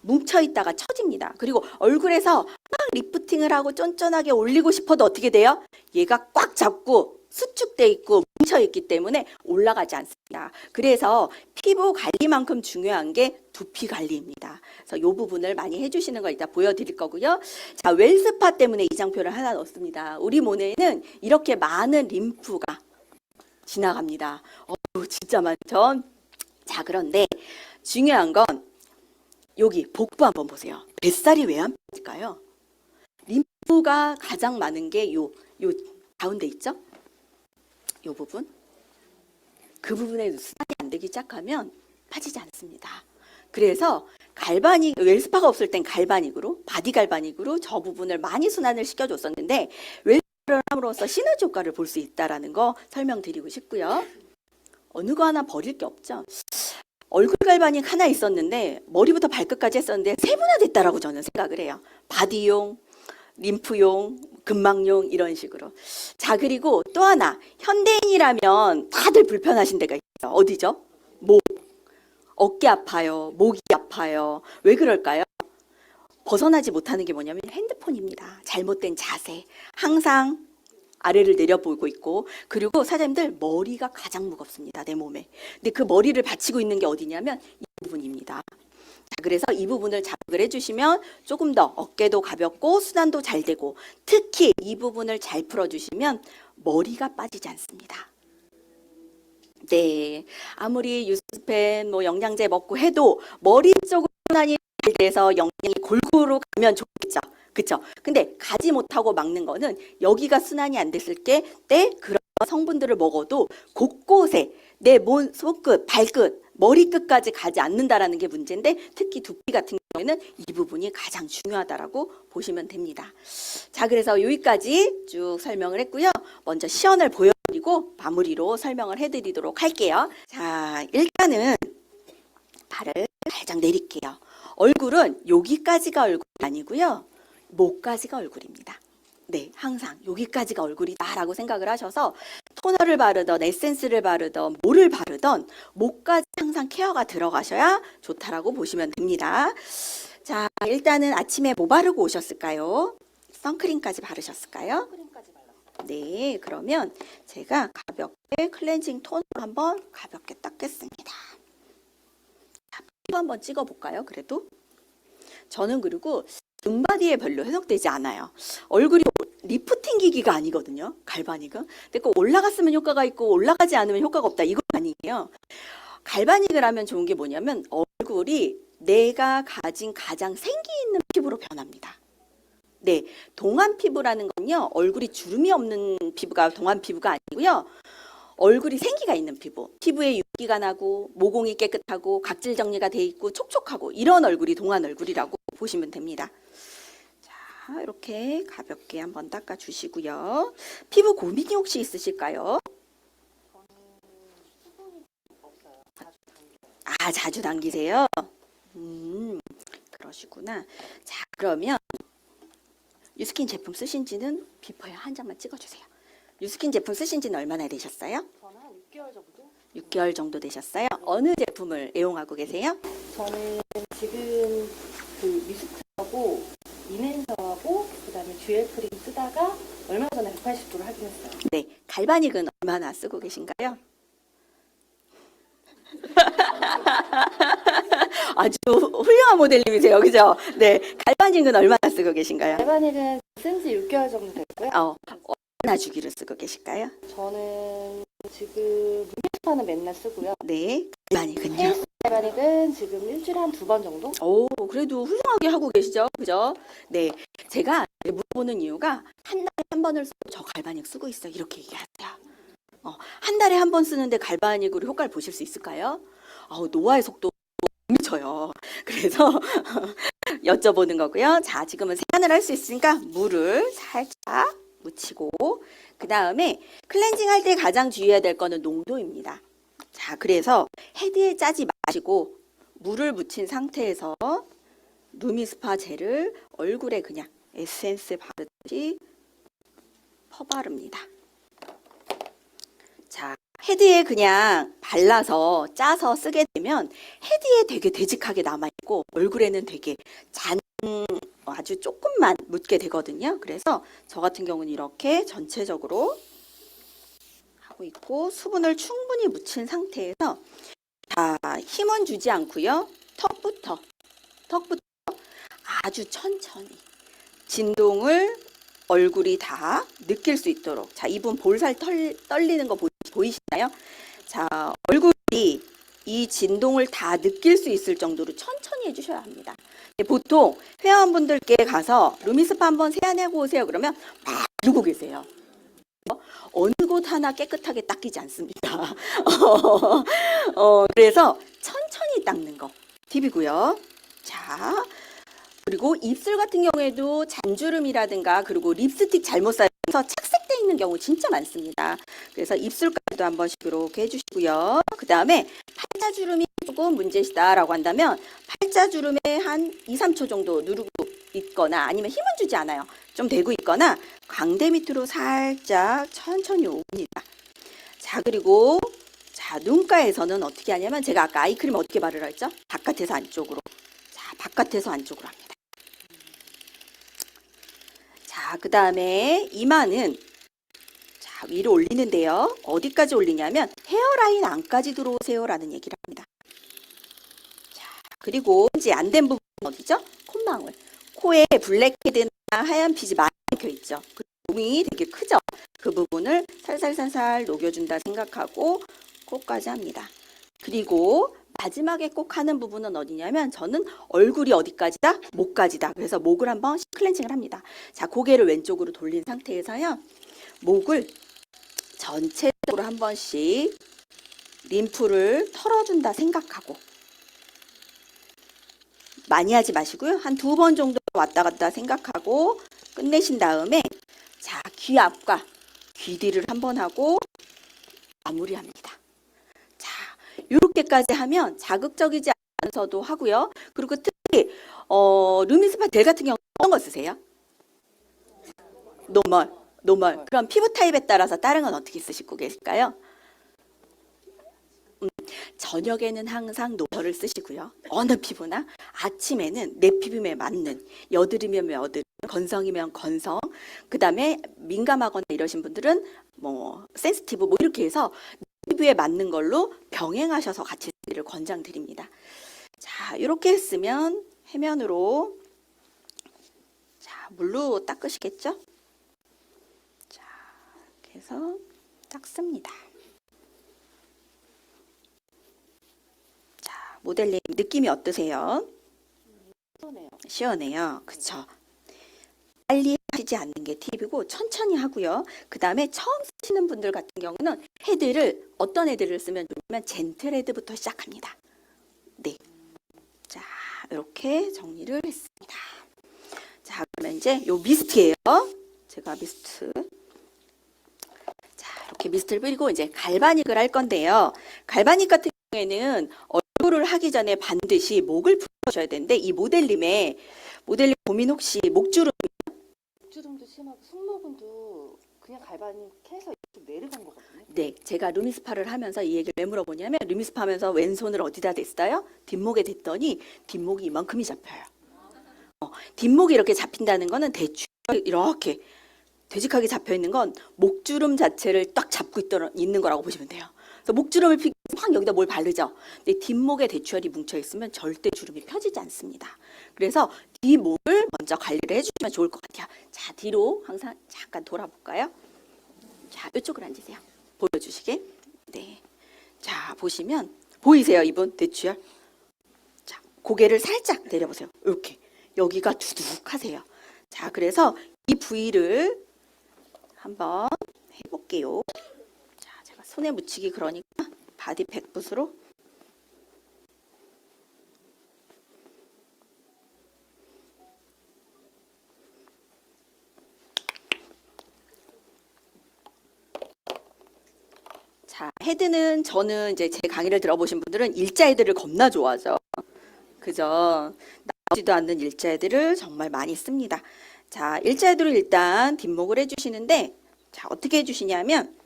뭉쳐있다가 처집니다. 그리고 얼굴에서 막 리프팅을 하고 쫀쫀하게 올리고 싶어도 어떻게 돼요? 얘가 꽉 잡고 수축돼 있고 뭉쳐있기 때문에 올라가지 않습니다. 그래서 피부 관리만큼 중요한 게 두피 관리입니다. 그래서 이 부분을 많이 해주시는 걸 이따 보여드릴 거고요. 자, 웰스파 때문에 이 장표를 하나 넣었습니다. 우리 몸에는 이렇게 많은 림프가 지나갑니다. 진짜 많죠? 자, 그런데 중요한 건 여기 복부 한번 보세요. 뱃살이 왜 안 빠질까요? 림프가 가장 많은 게 요 가운데 있죠? 요 부분. 그 부분에 순환이 안 되기 시작하면 빠지지 않습니다. 그래서 갈바닉, 웰스파가 없을 땐 갈바닉으로, 바디 갈바닉으로 저 부분을 많이 순환을 시켜줬었는데 웰스파를 함으로써 시너지 효과를 볼 수 있다는 거 설명드리고 싶고요. 어느 거 하나 버릴 게 없죠. 얼굴 갈바닉 하나 있었는데 머리부터 발끝까지 했었는데 세분화됐다라고 저는 생각을 해요. 바디용, 림프용, 근막용 이런 식으로. 자, 그리고 또 하나, 현대인이라면 다들 불편하신 데가 있어요. 어디죠? 목, 어깨 아파요, 목이 아파요. 왜 그럴까요? 벗어나지 못하는 게 뭐냐면 핸드폰입니다. 잘못된 자세, 항상 아래를 내려보고 있고, 그리고 사장님들 머리가 가장 무겁습니다, 내 몸에. 근데 그 머리를 받치고 있는 게 어디냐면 이 부분입니다. 자, 그래서 이 부분을 자극을 해주시면 조금 더 어깨도 가볍고 순환도 잘 되고, 특히 이 부분을 잘 풀어주시면 머리가 빠지지 않습니다. 네, 아무리 유스펜 영양제 먹고 해도 머리 쪽으로 순환이 잘 돼서 영양이 골고루 가면 좋겠죠. 그렇죠? 근데 가지 못하고 막는 거는 여기가 순환이 안 됐을 때 그런 성분들을 먹어도 곳곳에 내 손끝, 발끝, 머리끝까지 가지 않는다라는 게 문제인데 특히 두피 같은 경우에는 이 부분이 가장 중요하다라고 보시면 됩니다. 자, 그래서 여기까지 쭉 설명을 했고요. 먼저 시연을 보여드리고 마무리로 설명을 해드리도록 할게요. 자, 일단은 발을 살짝 내릴게요. 얼굴은 여기까지가 얼굴이 아니고요. 목까지가 얼굴입니다. 네, 항상 여기까지가 얼굴이다라고 생각을 하셔서 토너를 바르던 에센스를 바르던 뭐를 바르던 목까지 항상 케어가 들어가셔야 좋다라고 보시면 됩니다. 자, 일단은 아침에 뭐 바르고 오셨을까요? 선크림까지 바르셨을까요? 네, 그러면 제가 가볍게 클렌징 톤으로 한번 가볍게 닦겠습니다. 자, 피부 한번 찍어볼까요? 그래도 저는 그리고 눈바디에 별로 해석되지 않아요. 얼굴이 리프팅 기기가 아니거든요. 갈바닉은. 근데 꼭 올라갔으면 효과가 있고 올라가지 않으면 효과가 없다. 이건 아니에요. 갈바닉을 하면 좋은 게 뭐냐면 얼굴이 내가 가진 가장 생기 있는 피부로 변합니다. 네, 동안 피부라는 건요. 얼굴이 주름이 없는 피부가 동안 피부가 아니고요. 얼굴이 생기가 있는 피부. 피부에 윤기가 나고 모공이 깨끗하고 각질 정리가 돼 있고 촉촉하고 이런 얼굴이 동안 얼굴이라고 보시면 됩니다. 자, 이렇게 가볍게 한번 닦아주시고요. 피부 고민이 혹시 있으실까요? 아, 자주 당기세요? 그러시구나. 자, 그러면 유스킨 제품 쓰신 지는 비포에 한 장만 찍어주세요. 유스킨 제품 쓰신 지는 얼마나 되셨어요? 저는 한 6개월 정도? 6개월 정도 되셨어요? 어느 제품을 애용하고 계세요? 저는 지금 그 미스트하고 이넨서하고 그다음에 듀얼 크림 쓰다가 얼마 전에 180도를 하긴 했어요. 네, 갈바닉은 얼마나 쓰고 계신가요? 아주 훌륭한 모델님이세요, 그죠? 네, 갈바닉은 얼마나 쓰고 계신가요? 갈바닉은 쓴 지 6개월 정도 됐고요. 얼마나 주기를 쓰고 계실까요? 저는 지금 루미스파는 맨날 쓰고요. 네, 갈바닉은요? 헤어스 갈바닉은 지금 일주일에 한 2번 정도? 오, 그래도 훌륭하게 하고 계시죠, 그죠? 네, 제가 물어보는 이유가 한 달에 한 번을 써도 저 갈바닉 쓰고 있어요, 이렇게 얘기하세요. 한 달에 한 번 쓰는데 갈바닉으로 효과를 보실 수 있을까요? 노화의 속도 미쳐요. 그래서 여쭤보는 거고요. 자, 지금은 세안을 할 수 있으니까 물을 살짝 묻히고 그 다음에 클렌징 할 때 가장 주의해야 될 거는 농도입니다. 자, 그래서 헤드에 짜지 마시고 물을 묻힌 상태에서 루미스파 젤을 얼굴에 그냥 에센스 바르듯이 퍼바릅니다. 자, 헤드에 그냥 발라서 짜서 쓰게 되면 헤드에 되게 되직하게 남아있고 얼굴에는 되게 아주 조금만 묻게 되거든요. 그래서 저 같은 경우는 이렇게 전체적으로 하고 있고 수분을 충분히 묻힌 상태에서 자, 힘은 주지 않고요. 턱부터 아주 천천히 진동을 얼굴이 다 느낄 수 있도록. 자, 이분 볼살 떨리는 거 보이시나요? 자, 얼굴이 이 진동을 다 느낄 수 있을 정도로 천천히 해주셔야 합니다. 보통 회원분들께 가서 루미스파 한번 세안하고 오세요. 그러면 막 누고 계세요. 어느 곳 하나 깨끗하게 닦이지 않습니다. 그래서 천천히 닦는 거 팁이고요. 자, 그리고 입술 같은 경우에도 잔주름이라든가 그리고 립스틱 잘못 사용해서 착색돼 있는 경우 진짜 많습니다. 그래서 입술까지도 한 번씩 이렇게 해주시고요. 그 다음에 팔자주름이 조금 문제시다라고 한다면 팔자주름에 한 2, 3초 정도 누르고 있거나 아니면 힘은 주지 않아요. 좀 대고 있거나 광대 밑으로 살짝 천천히 옵니다. 자, 그리고 자, 눈가에서는 어떻게 하냐면 제가 아까 아이크림 어떻게 바르라 했죠? 바깥에서 안쪽으로. 자, 바깥에서 안쪽으로 합니다. 자, 그 다음에 이마는 자, 위로 올리는데요. 어디까지 올리냐면 헤어라인 안까지 들어오세요 라는 얘기를 합니다. 자, 그리고 이제 안 된 부분 어디죠? 콧망울. 코에 블랙헤드나 하얀 피지 많이 박혀있죠. 그 몸이 되게 크죠. 그 부분을 살살살살 녹여준다 생각하고 코까지 합니다. 그리고 마지막에 꼭 하는 부분은 어디냐면 저는 얼굴이 어디까지다? 목까지다. 그래서 목을 한번 클렌징을 합니다. 자, 고개를 왼쪽으로 돌린 상태에서요. 목을 전체적으로 한 번씩 림프를 털어준다 생각하고 많이 하지 마시고요. 한 2번 정도 왔다 갔다 생각하고 끝내신 다음에 자, 귀 앞과 귀 뒤를 한번 하고 마무리합니다. 자, 이렇게까지 하면 자극적이지 않아서도 하고요. 그리고 특히 루미스파 젤 같은 경우 어떤 거 쓰세요? 노멀. 그럼 피부 타입에 따라서 다른 건 어떻게 쓰시고 계실까요? 저녁에는 항상 노멀을 쓰시고요. 어느 피부나 아침에는 내 피부에 맞는, 여드름이면 여드름, 건성이면 건성, 그 다음에 민감하거나 이러신 분들은 뭐 센시티브 뭐 이렇게 해서 피부에 맞는 걸로 병행하셔서 같이 쓰기를 권장드립니다. 자, 이렇게 했으면 해면으로 자, 물로 닦으시겠죠? 자, 이렇게 해서 닦습니다. 자, 모델님 느낌이 어떠세요? 시원해요. 그쵸? 빨리 하시지 않는 게 팁이고 천천히 하고요. 그 다음에 처음 쓰시는 분들 같은 경우는 헤드를 어떤 헤드를 쓰면 좋냐면 젠틀 헤드부터 시작합니다. 네. 자, 이렇게 정리를 했습니다. 자, 그러면 이제 요 미스트예요. 제가 미스트. 자, 이렇게 미스트를 뿌리고 이제 갈바닉을 할 건데요. 갈바닉 같은 경우에는 얼굴을 하기 전에 반드시 목을 풀어줘야 되는데 이 모델님 고민 혹시 목주름 목주름도 심하고 승모근도 그냥 갈바닉 해서 좀 내려간 거거든요. 네, 제가 루미스파를 하면서 이 얘기를 왜 물어보냐면 루미스파 하면서 왼손을 어디다 댔어요? 뒷목에 댔더니 뒷목이 이만큼이 잡혀요. 뒷목이 이렇게 잡힌다는 거는 대충 이렇게 되직하게 잡혀 있는 건 목주름 자체를 딱 잡고 있는 거라고 보시면 돼요. 그래서 목주름을 피고 막 여기다 뭘 바르죠. 근데 뒷목에 대추혈이 뭉쳐 있으면 절대 주름이 펴지지 않습니다. 그래서 뒷목을 먼저 관리를 해주시면 좋을 것 같아요. 자, 뒤로 항상 잠깐 돌아볼까요? 자, 이쪽으로 앉으세요. 보여주시게. 네. 자, 보시면 보이세요, 이분 대추혈? 자, 고개를 살짝 내려보세요. 이렇게 여기가 두둑하세요. 자, 그래서 이 부위를 한번 해볼게요. 자, 제가 손에 묻히기 그러니까 바디 백붓으로 자, 헤드는 저는 이제 제 강의를 들어보신 분들은 일자 헤드를 겁나 좋아하죠. 그죠? 나오지도 않는 일자 헤드를 정말 많이 씁니다. 자, 일자 헤드로 일단 뒷목을 해주시는데 자, 어떻게 해주시냐면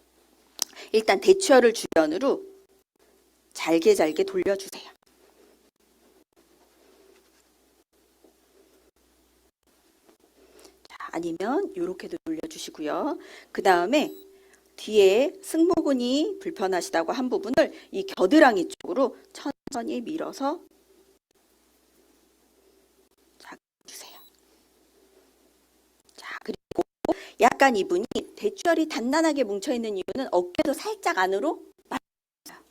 일단 대추혈을 주변으로 잘게 돌려주세요. 자, 아니면 이렇게도 돌려주시고요. 그 다음에 뒤에 승모근이 불편하시다고 한 부분을 이 겨드랑이 쪽으로 천천히 밀어서 주세요. 자, 그리고 약간 이분이 대추혈이 단단하게 뭉쳐있는 이유는 어깨도 살짝 안으로 말려요.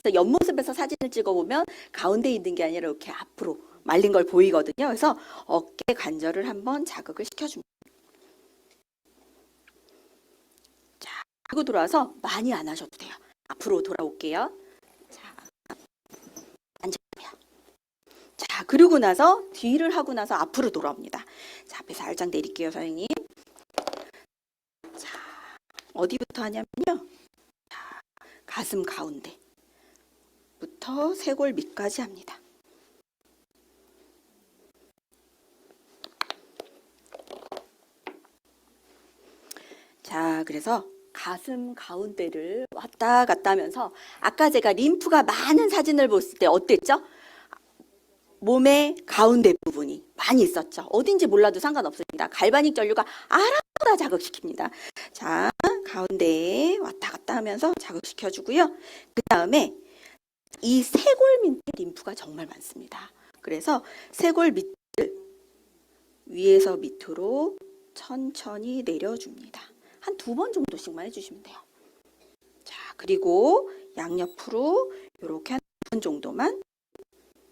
그래서 옆모습에서 사진을 찍어보면 가운데 있는 게 아니라 이렇게 앞으로 말린 걸 보이거든요. 그래서 어깨 관절을 한번 자극을 시켜줍니다. 자, 그리고 돌아와서 많이 안 하셔도 돼요. 앞으로 돌아올게요. 자, 앉아요. 자, 그리고 나서 뒤를 하고 나서 앞으로 돌아옵니다. 자, 앞에 살짝 내릴게요, 선생님. 자, 어디부터 하냐면요. 자, 가슴 가운데부터 쇄골 밑까지 합니다. 자, 그래서 가슴 가운데를 왔다 갔다 하면서 아까 제가 림프가 많은 사진을 봤을 때 어땠죠? 몸의 가운데 부분이 많이 있었죠. 어딘지 몰라도 상관없습니다. 갈바닉 전류가 알아보다 자극시킵니다. 자, 가운데에 왔다 갔다 하면서 자극시켜주고요. 그 다음에 이 쇄골 밑에 림프가 정말 많습니다. 그래서 쇄골 밑을 위에서 밑으로 천천히 내려줍니다. 한 2번 정도씩만 해주시면 돼요. 자, 그리고 양옆으로 이렇게 한 2번 정도만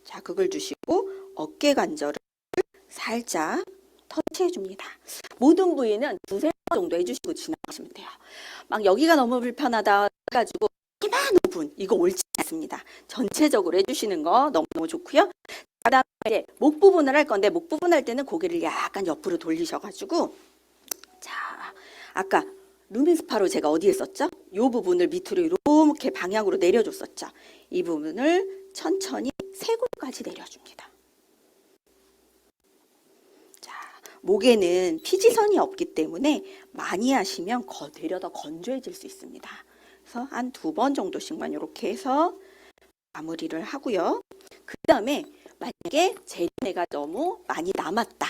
자극을 주시고 어깨 관절을 살짝 터치해 줍니다. 모든 부위는 2-3번 정도 해주시고 지나가시면 돼요. 막 여기가 너무 불편하다 해가지고 마지막 5분 이거 옳지 않습니다. 전체적으로 해주시는 거 너무너무 좋고요. 그다음에 이제 목 부분을 할 건데 목 부분 할 때는 고개를 약간 옆으로 돌리셔가지고 자 아까 루미스파로 제가 어디에 썼죠? 이 부분을 밑으로 이렇게 방향으로 내려줬었죠. 이 부분을 천천히 쇄골까지 내려줍니다. 자, 목에는 피지선이 없기 때문에 많이 하시면 되려 더 건조해질 수 있습니다. 그래서 한 2번 정도씩만 이렇게 해서 마무리를 하고요. 그 다음에 만약에 재료내가 너무 많이 남았다.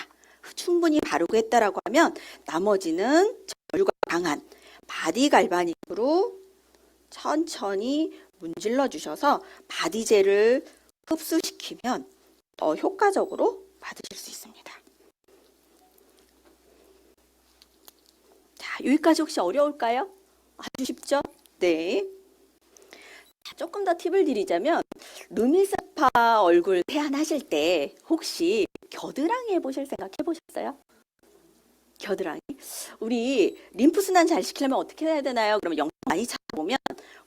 충분히 바르고 했다라고 하면 나머지는 전류가 강한 바디 갈바닉으로 천천히 문질러 주셔서 바디젤을 흡수시키면 더 효과적으로 받으실 수 있습니다. 자, 여기까지 혹시 어려울까요? 아주 쉽죠? 네. 자, 조금 더 팁을 드리자면 루미스파 얼굴 세안하실 때 혹시 겨드랑이 해보실 생각 해보셨어요? 겨드랑이? 우리 림프순환 잘 시키려면 어떻게 해야 되나요? 그러면 영상 많이 찾아보면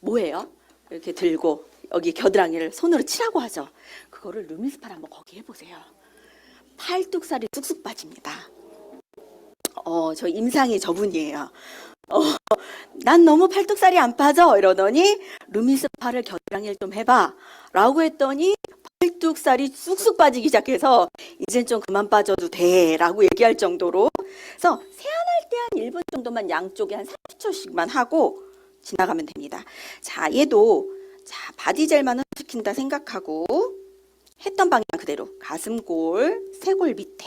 뭐예요? 이렇게 들고 여기 겨드랑이를 손으로 치라고 하죠. 그거를 루미스파를 한번 거기 해보세요. 팔뚝살이 쑥쑥 빠집니다. 저 임상이 저분이에요. 난 너무 팔뚝살이 안 빠져 이러더니 루미스파를 겨드랑이를 좀 해봐 라고 했더니 팔뚝살이 쑥쑥 빠지기 시작해서 이젠 좀 그만 빠져도 돼 라고 얘기할 정도로 그래서 세안할 때 한 1분 정도만 양쪽에 한 30초씩만 하고 지나가면 됩니다. 자, 얘도 자 바디젤만 흡수시킨다 생각하고 했던 방향 그대로 가슴골, 쇄골 밑에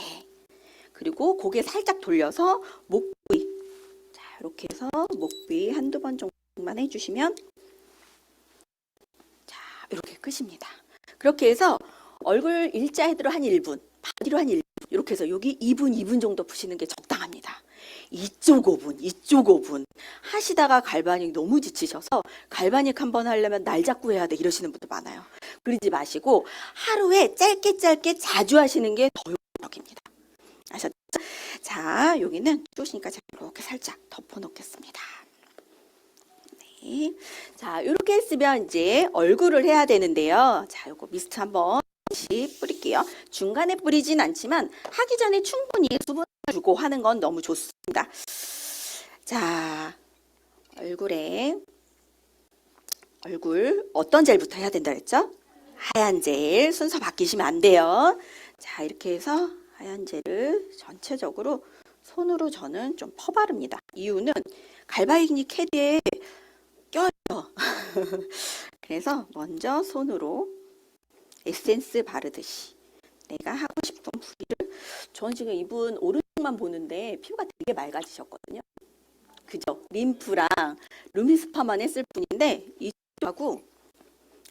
그리고 고개 살짝 돌려서 목 부위 자 이렇게 해서 목 부위 한두 번 정도만 해주시면 자 이렇게 끝입니다. 그렇게 해서 얼굴 일자 헤드로 한 1분, 바디로 한 1분 이렇게 해서 여기 2분 정도 푸시는 게 적당합니다. 이쪽 5분, 이쪽 5분 하시다가 갈바닉 너무 지치셔서 갈바닉 한번 하려면 날 잡고 해야 돼 이러시는 분들 많아요. 그러지 마시고 하루에 짧게 자주 하시는 게 더 효과적입니다. 아셨죠? 자, 여기는 쭈시니까 제가 이렇게 살짝 덮어 놓겠습니다. 네. 자, 이렇게 했으면 이제 얼굴을 해야 되는데요. 자, 요거 미스트 한번 다시 뿌릴게요. 중간에 뿌리진 않지만 하기 전에 충분히 수분을 주고 하는 건 너무 좋습니다. 자, 얼굴 어떤 젤부터 해야 된다 했죠? 하얀 젤 순서 바뀌시면 안 돼요. 자, 이렇게 해서 하얀 젤을 전체적으로 손으로 저는 좀 퍼바릅니다. 이유는 갈바닉 헤드에 껴요. 그래서 먼저 손으로 에센스 바르듯이 내가 하고 싶은 부위를 저는 지금 이분 오른쪽만 보는데 피부가 되게 맑아지셨거든요. 그죠? 림프랑 루미스파만 했을 뿐인데 이쪽하고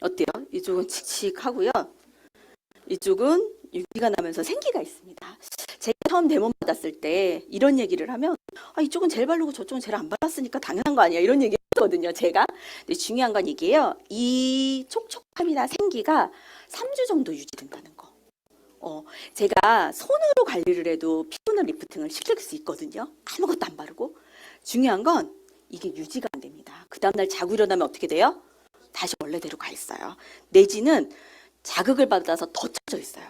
어때요? 이쪽은 칙칙하고요. 이쪽은 유기가 나면서 생기가 있습니다. 제가 처음 데모 받았을 때 이런 얘기를 하면 이쪽은 젤 바르고 저쪽은 젤 안 발랐으니까 당연한 거 아니야 이런 얘기 했거든요. 제가. 근데 중요한 건 이게요. 이 촉촉함이나 생기가 3주 정도 유지된다는 거. 제가 손으로 관리를 해도 피부는 리프팅을 시킬 수 있거든요. 아무것도 안 바르고. 중요한 건 이게 유지가 안 됩니다. 그 다음날 자고 일어나면 어떻게 돼요? 다시 원래대로 가 있어요. 내지는 자극을 받아서 더 처져 있어요.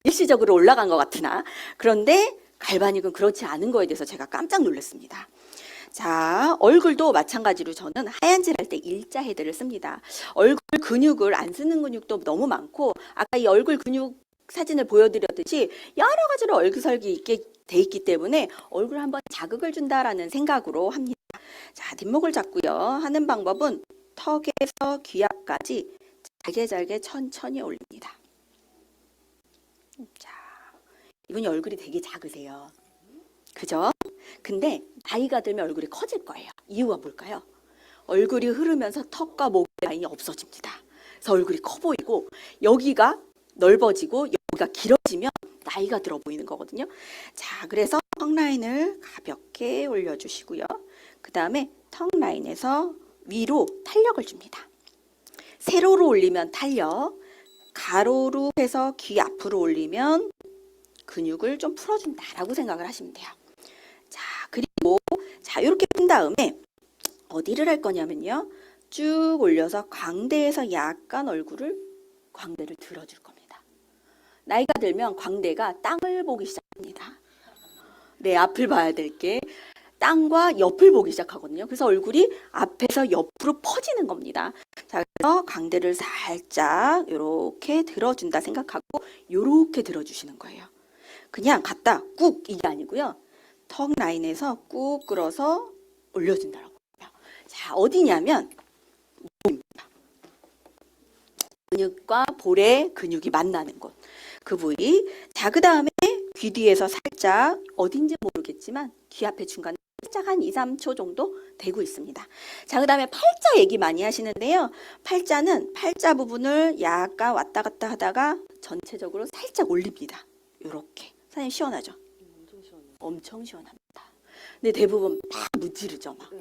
일시적으로 올라간 것 같으나 그런데 갈바닉은 그렇지 않은 거에 대해서 제가 깜짝 놀랐습니다. 자, 얼굴도 마찬가지로 저는 하얀 젤 할 때 일자 헤드를 씁니다. 얼굴 근육을 안 쓰는 근육도 너무 많고 아까 이 얼굴 근육 사진을 보여드렸듯이 여러 가지로 얼굴 설기 있게 돼 있기 때문에 얼굴 한번 자극을 준다라는 생각으로 합니다. 자, 뒷목을 잡고요. 하는 방법은 턱에서 귀 앞까지 잘게 천천히 올립니다. 자, 이분이 얼굴이 되게 작으세요. 그죠? 근데 나이가 들면 얼굴이 커질 거예요. 이유가 뭘까요? 얼굴이 흐르면서 턱과 목 라인이 없어집니다. 그래서 얼굴이 커 보이고 여기가 넓어지고 여기가 길어지면 나이가 들어 보이는 거거든요. 자, 그래서 턱 라인을 가볍게 올려주시고요. 그 다음에 턱 라인에서 위로 탄력을 줍니다. 세로로 올리면 탄력, 가로로 해서 귀 앞으로 올리면 근육을 좀 풀어준다라고 생각을 하시면 돼요. 자, 그리고 자 이렇게 푼 다음에 어디를 할 거냐면요. 쭉 올려서 광대에서 약간 광대를 들어줄 겁니다. 나이가 들면 광대가 땅을 보기 시작합니다. 내 앞을 봐야 될 게 땅과 옆을 보기 시작하거든요. 그래서 얼굴이 앞에서 옆으로 퍼지는 겁니다. 자, 그래서 광대를 살짝 이렇게 들어준다 생각하고 이렇게 들어주시는 거예요. 그냥 갖다 꾹 이게 아니고요. 턱 라인에서 꾹 끌어서 올려준다라고 해요. 자, 어디냐면 목입니다. 근육과 볼의 근육이 만나는 곳. 그 부위. 자, 그 다음에 귀 뒤에서 살짝 어딘지 모르겠지만 귀 앞에 중간에 살짝 한 2, 3초 정도 대고 있습니다. 자, 그 다음에 팔자 얘기 많이 하시는데요. 팔자는 팔자 부분을 약간 왔다 갔다 하다가 전체적으로 살짝 올립니다. 요렇게. 선생님 시원하죠? 엄청 시원합니다. 근데 대부분 막 문지르죠. 막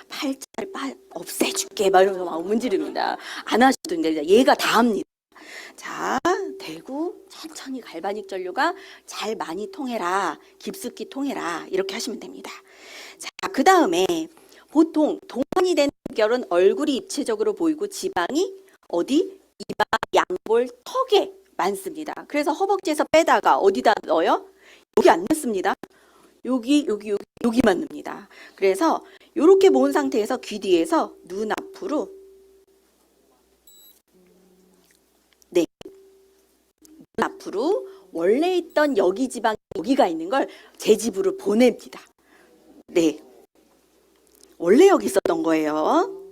팔자를 없애줄게 막 이러면서 막 문지릅니다. 안 하셔도 됩니다. 얘가 다 합니다. 자, 대고 천천히 갈바닉 전류가 잘 많이 통해라, 깊숙이 통해라 이렇게 하시면 됩니다. 자, 그 다음에 보통 동안이 되는 결은 얼굴이 입체적으로 보이고 지방이 어디? 이마, 양볼, 턱에 많습니다. 그래서 허벅지에서 빼다가 어디다 넣어요? 여기 안 넣습니다. 여기만 넣습니다. 그래서 이렇게 모은 상태에서 귀 뒤에서 눈 앞으로 원래 있던 여기 지방 여기가 있는 걸 제 집으로 보냅니다. 네, 원래 여기 있었던 거예요.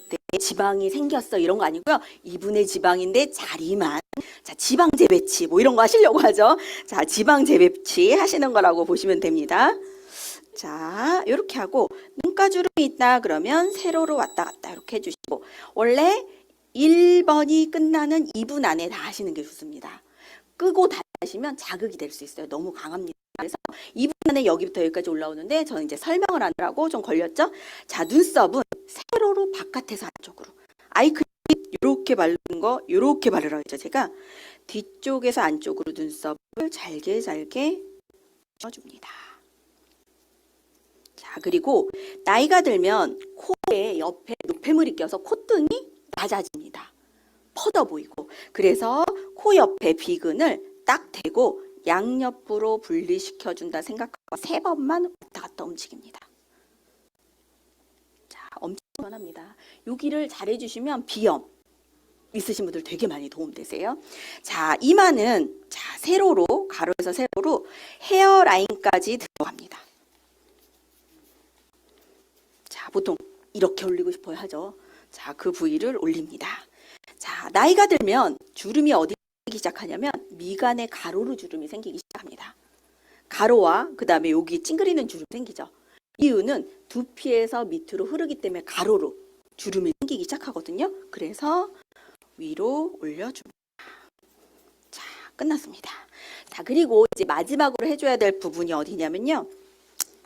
네, 지방이 생겼어 이런 거 아니고요. 이분의 지방인데 자리만. 자, 지방 재배치 뭐 이런 거 하시려고 하죠. 자, 지방 재배치 하시는 거라고 보시면 됩니다. 자, 이렇게 하고 눈가주름이 있다 그러면 세로로 왔다 갔다 이렇게 해주시고 원래 1번이 끝나는 2분 안에 다 하시는 게 좋습니다. 끄고 다 하시면 자극이 될 수 있어요. 너무 강합니다. 그래서 2분 안에 여기부터 여기까지 올라오는데 저는 이제 설명을 하느라고 좀 걸렸죠. 자, 눈썹은 세로로 바깥에서 안쪽으로. 아이크림 이렇게 바르는 거 이렇게 바르라고 했죠. 제가 뒤쪽에서 안쪽으로 눈썹을 잘게 쳐줍니다. 자, 그리고 나이가 들면 코에 옆에 노폐물이 껴서 콧등이 낮아집니다. 퍼져 보이고. 그래서 코 옆에 비근을 딱 대고 양옆으로 분리시켜준다 생각하고 3번만 왔다 갔다 움직입니다. 자, 엄청 시원합니다. 여기를 잘해주시면 비염 있으신 분들 되게 많이 도움되세요. 자, 이마는 자 세로로 가로에서 세로로 헤어라인까지 들어갑니다. 자, 보통 이렇게 올리고 싶어야 하죠. 자, 그 부위를 올립니다. 자, 나이가 들면 주름이 어디 생기기 시작하냐면 미간의 가로로 주름이 생기기 시작합니다. 가로와 그 다음에 여기 찡그리는 주름 생기죠. 이유는 두피에서 밑으로 흐르기 때문에 가로로 주름이 생기기 시작하거든요. 그래서 위로 올려줍니다. 자, 끝났습니다. 자, 그리고 이제 마지막으로 해줘야 될 부분이 어디냐면요.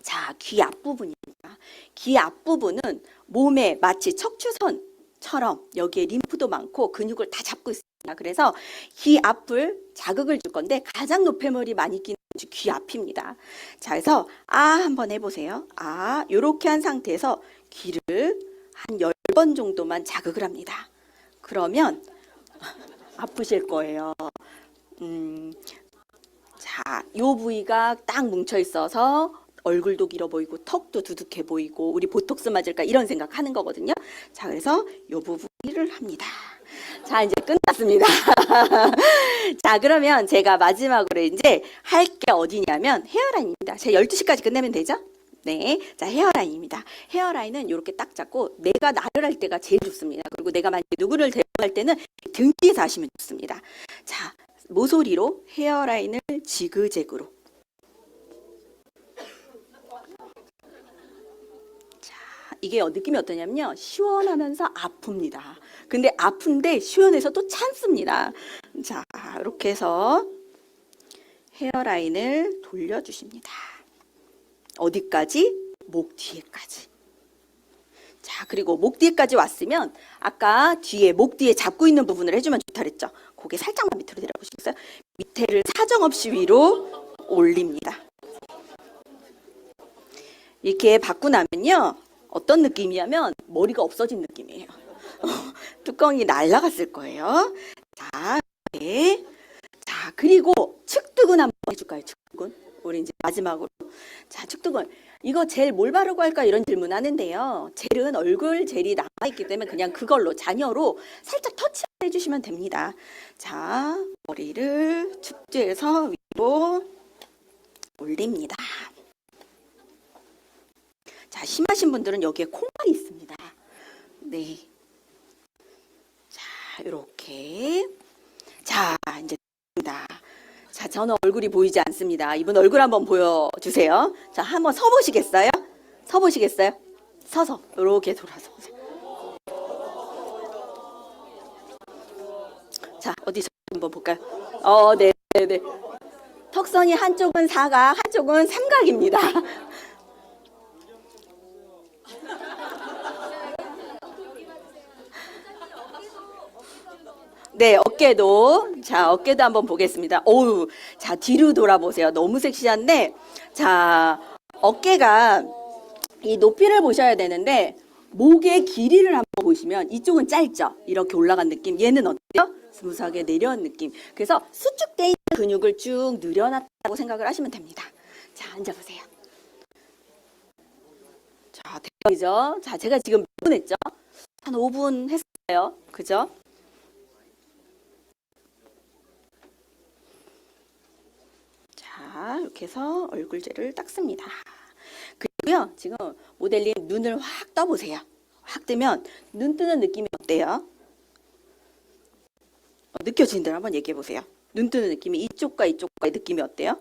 자, 귀 앞부분입니다. 귀 앞부분은 몸에 마치 척추선처럼 여기에 림프도 많고 근육을 다 잡고 있습니다. 그래서 귀 앞을 자극을 줄 건데 가장 노폐물이 많이 끼는 귀 앞입니다. 자, 그래서 한번 해보세요. 요렇게 한 상태에서 귀를 한 10번 정도만 자극을 합니다. 그러면 아프실 거예요. 자, 요 부위가 딱 뭉쳐 있어서 얼굴도 길어 보이고 턱도 두둑해 보이고 우리 보톡스 맞을까 이런 생각하는 거거든요. 자, 그래서 요 부분을 합니다. 자, 이제 끝났습니다. 자, 그러면 제가 마지막으로 이제 할 게 어디냐면 헤어라인입니다. 제가 12시까지 끝내면 되죠? 네, 자, 헤어라인입니다. 헤어라인은 이렇게 딱 잡고 내가 나를 할 때가 제일 좋습니다. 그리고 내가 만약에 누구를 대응할 때는 등 뒤에서 하시면 좋습니다. 자, 모서리로 헤어라인을 지그재그로. 자, 이게 느낌이 어떠냐면요. 시원하면서 아픕니다. 근데 아픈데 시원해서 또 참습니다. 자, 이렇게 해서 헤어라인을 돌려주십니다. 어디까지? 목 뒤에까지. 자, 그리고 목 뒤에까지 왔으면 아까 뒤에 목 뒤에 잡고 있는 부분을 해주면 좋다 그랬죠. 고개 살짝만 밑으로 내려보시겠어요? 밑에를 사정없이 위로 올립니다. 이렇게 받고 나면요. 어떤 느낌이냐면 머리가 없어진 느낌이에요. 뚜껑이 날아갔을 거예요. 자, 네. 자, 그리고 측두근 한번 해줄까요? 측두근. 우리 이제 마지막으로. 자, 측두근. 이거 젤 뭘 바르고 할까 이런 질문 하는데요. 젤은 얼굴 젤이 남아있기 때문에 그냥 그걸로 잔여로 살짝 터치해 주시면 됩니다. 자, 머리를 축지해서 위로 올립니다. 자, 심하신 분들은 여기에 콩알이 있습니다. 네. 자, 이렇게. 자, 이제 됩니다. 자, 저는 얼굴이 보이지 않습니다. 이분 얼굴 한번 보여주세요. 자, 한번 서보시겠어요? 서보시겠어요? 서서 이렇게 돌아서. 자, 어디 한번 볼까요? 네, 네, 네. 턱선이 한쪽은 사각, 한쪽은 삼각입니다. 네, 어깨도. 자, 어깨도 한번 보겠습니다. 어우, 자, 뒤로 돌아보세요. 너무 섹시한데, 자, 어깨가 이 높이를 보셔야 되는데, 목의 길이를 한번 보시면 이쪽은 짧죠? 이렇게 올라간 느낌. 얘는 어때요? 스무스하게 내려온 느낌. 그래서 수축돼 있는 근육을 쭉 늘여놨다고 생각을 하시면 됩니다. 자, 앉아보세요. 자, 대박이죠? 자, 제가 지금 몇 분 했죠? 한 5분 했어요. 그죠? 자, 이렇게 해서 얼굴젤을 닦습니다. 그리고요, 지금 모델님 눈을 확 떠보세요. 확 뜨면 눈 뜨는 느낌이 어때요? 느껴지는 대로 한번 얘기해 보세요. 눈 뜨는 느낌이 이쪽과 이쪽과의 느낌이 어때요?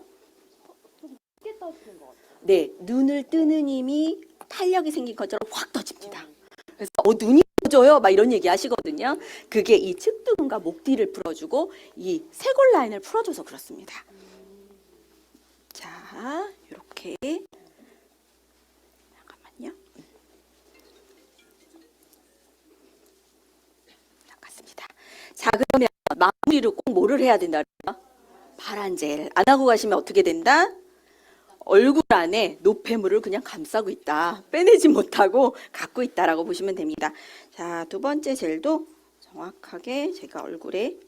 네, 눈을 뜨는 힘이 탄력이 생긴 것처럼 확 떠집니다. 그래서 눈이 떠져요 막 이런 얘기 하시거든요. 그게 이 측두근과 목 뒤를 풀어주고 이 쇄골 라인을 풀어줘서 그렇습니다. 자, 이렇게 잠깐만요. 닦았습니다. 자, 그러면 마무리로 꼭 뭐를 해야 된다 그래요? 파란 젤 안 하고 가시면 어떻게 된다? 얼굴 안에 노폐물을 그냥 감싸고 있다. 빼내지 못하고 갖고 있다라고 보시면 됩니다. 자, 두 번째 젤도 정확하게 제가 얼굴에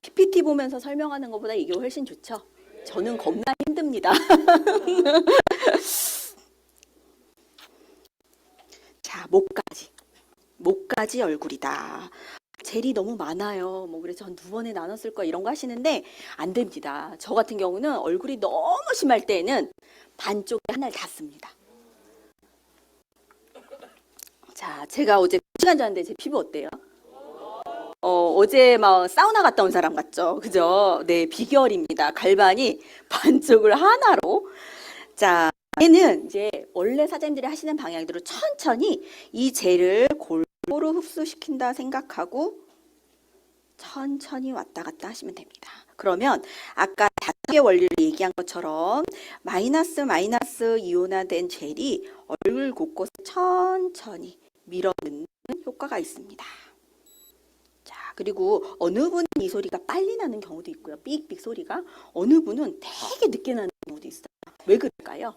PPT 보면서 설명하는 것보다 이게 훨씬 좋죠? 저는 겁나 힘듭니다. 자, 목까지 얼굴이다. 젤이 너무 많아요. 뭐 그래서 전 2번에 나눴을 거 이런 거 하시는데 안 됩니다. 저 같은 경우는 얼굴이 너무 심할 때는 반쪽에 하나를 다 씁니다. 자, 제가 어제 2시간 잤는데 제 피부 어때요? 어제 막 사우나 갔다 온 사람 같죠? 그죠? 네, 비결입니다. 갈반이 반쪽을 하나로. 자, 얘는 이제 원래 사장님들이 하시는 방향대로 천천히 이 젤을 골고루 흡수시킨다 생각하고 천천히 왔다 갔다 하시면 됩니다. 그러면 아까 다국의 원리를 얘기한 것처럼 마이너스 이온화된 젤이 얼굴 곳곳에 천천히 밀어넣는 효과가 있습니다. 자, 그리고 어느 분은 이 소리가 빨리 나는 경우도 있고요. 삑삑 소리가. 어느 분은 되게 늦게 나는 경우도 있어요. 왜 그럴까요?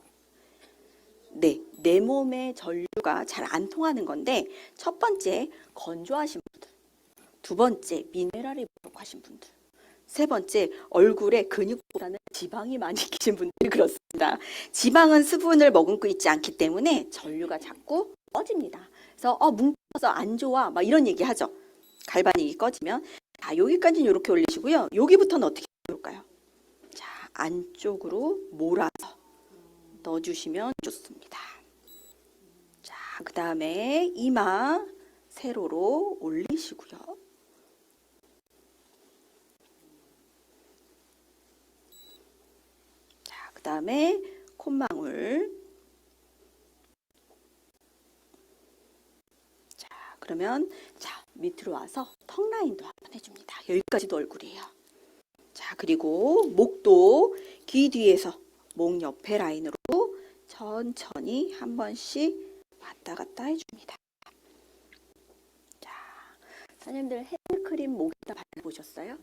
네, 내 몸의 전류가 잘 안 통하는 건데 첫 번째, 건조하신 분들. 두 번째, 미네랄이 부족하신 분들. 세 번째, 얼굴에 근육보다는 지방이 많이 끼신 분들이 그렇습니다. 지방은 수분을 머금고 있지 않기 때문에 전류가 자꾸 꺼집니다. 그래서 뭉쳐서 안 좋아 막 이런 얘기 하죠. 갈반이 꺼지면. 자, 여기까지는 이렇게 올리시고요. 여기부터는 어떻게 해볼까요? 자, 안쪽으로 몰아서 넣어주시면 좋습니다. 자, 그 다음에 이마 세로로 올리시고요. 자, 그 다음에 콧망울. 자, 그러면 자, 밑으로 와서 턱 라인도 한번 해줍니다. 여기까지도 얼굴이에요. 자, 그리고 목도 귀 뒤에서 목 옆에 라인으로 천천히 한 번씩 왔다 갔다 해줍니다. 자, 선생님들 핸드크림 목에다 발라보셨어요?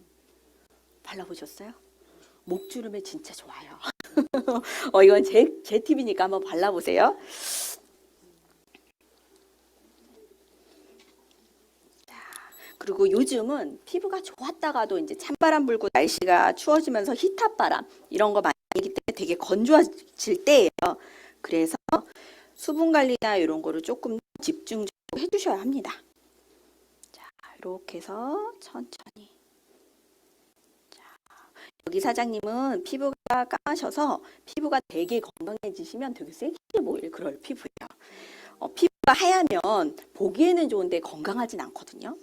발라보셨어요? 목주름에 진짜 좋아요. 이건 제 팁이니까 한번 발라보세요. 그리고 요즘은 피부가 좋았다가도 이제 찬바람 불고 날씨가 추워지면서 히탑바람 이런 거 많이 있기 때문에 되게 건조해질 때예요. 그래서 수분 관리나 이런 거를 조금 집중적으로 해주셔야 합니다. 자, 이렇게 해서 천천히. 자, 여기 사장님은 피부가 까마셔서 피부가 되게 건강해지시면 되게 섹시해 보일 그럴 피부예요. 피부가 하얗면 보기에는 좋은데 건강하진 않거든요.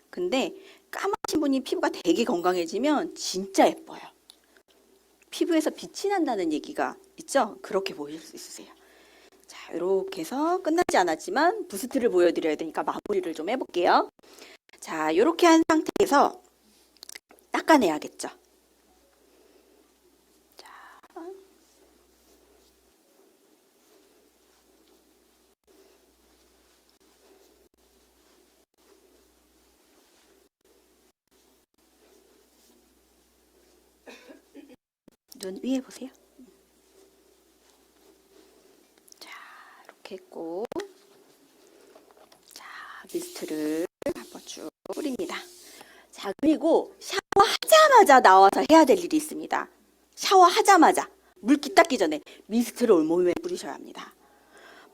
근데 까마신 분이 피부가 되게 건강해지면 진짜 예뻐요. 피부에서 빛이 난다는 얘기가 있죠? 그렇게 보실 수 있으세요. 자, 이렇게 해서 끝나지 않았지만 부스트를 보여드려야 되니까 마무리를 좀 해볼게요. 자, 이렇게 한 상태에서 닦아내야겠죠. 자, 눈 위에 보세요. 자, 이렇게 했고, 자, 미스트를 한번 쭉 뿌립니다. 자, 그리고 샤워하자마자 나와서 해야 될 일이 있습니다. 샤워하자마자 물기 닦기 전에 미스트를 온몸에 뿌리셔야 합니다.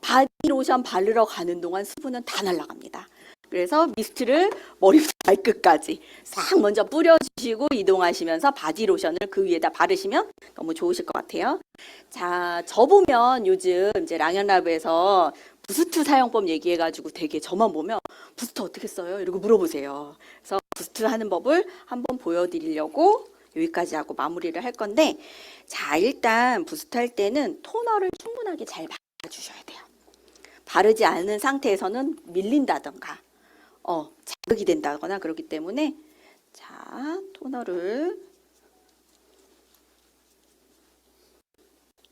바디로션 바르러 가는 동안 수분은 다 날아갑니다. 그래서 미스트를 머리부터 발끝까지 싹 먼저 뿌려주시고 이동하시면서 바디로션을 그 위에다 바르시면 너무 좋으실 것 같아요. 자, 저 보면 요즘 이제 랑앤라브에서 부스트 사용법 얘기해가지고 되게 저만 보면 부스트 어떻게 써요? 이러고 물어보세요. 그래서 부스트 하는 법을 한번 보여드리려고 여기까지 하고 마무리를 할 건데, 자, 일단 부스트 할 때는 토너를 충분하게 잘 발라주셔야 돼요. 바르지 않은 상태에서는 밀린다던가 자극이 된다거나 그렇기 때문에, 자, 토너를,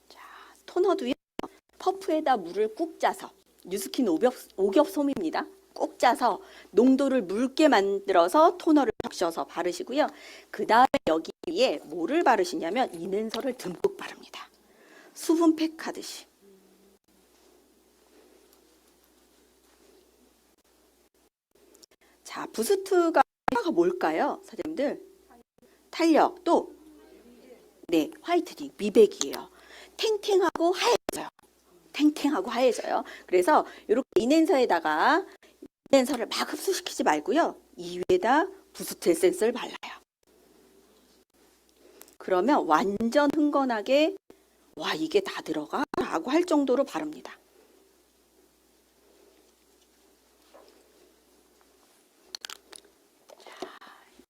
자, 토너도요, 퍼프에다 물을 꾹 짜서, 뉴스킨 오겹솜입니다. 꾹 짜서 농도를 묽게 만들어서 토너를 적셔서 바르시고요. 그 다음에 여기 위에 뭐를 바르시냐면 이면서를 듬뿍 바릅니다. 수분팩 하듯이. 자, 부스트가 뭘까요, 사장님들? 탄력, 또 네, 화이트닝, 미백이에요. 탱탱하고 하얘져요. 탱탱하고 하얘져요. 그래서 이렇게 인앤서에다가 인앤서를 막 흡수시키지 말고요. 이 위에다 부스트 에센스를 발라요. 그러면 완전 흥건하게 와, 이게 다 들어가? 라고 할 정도로 바릅니다.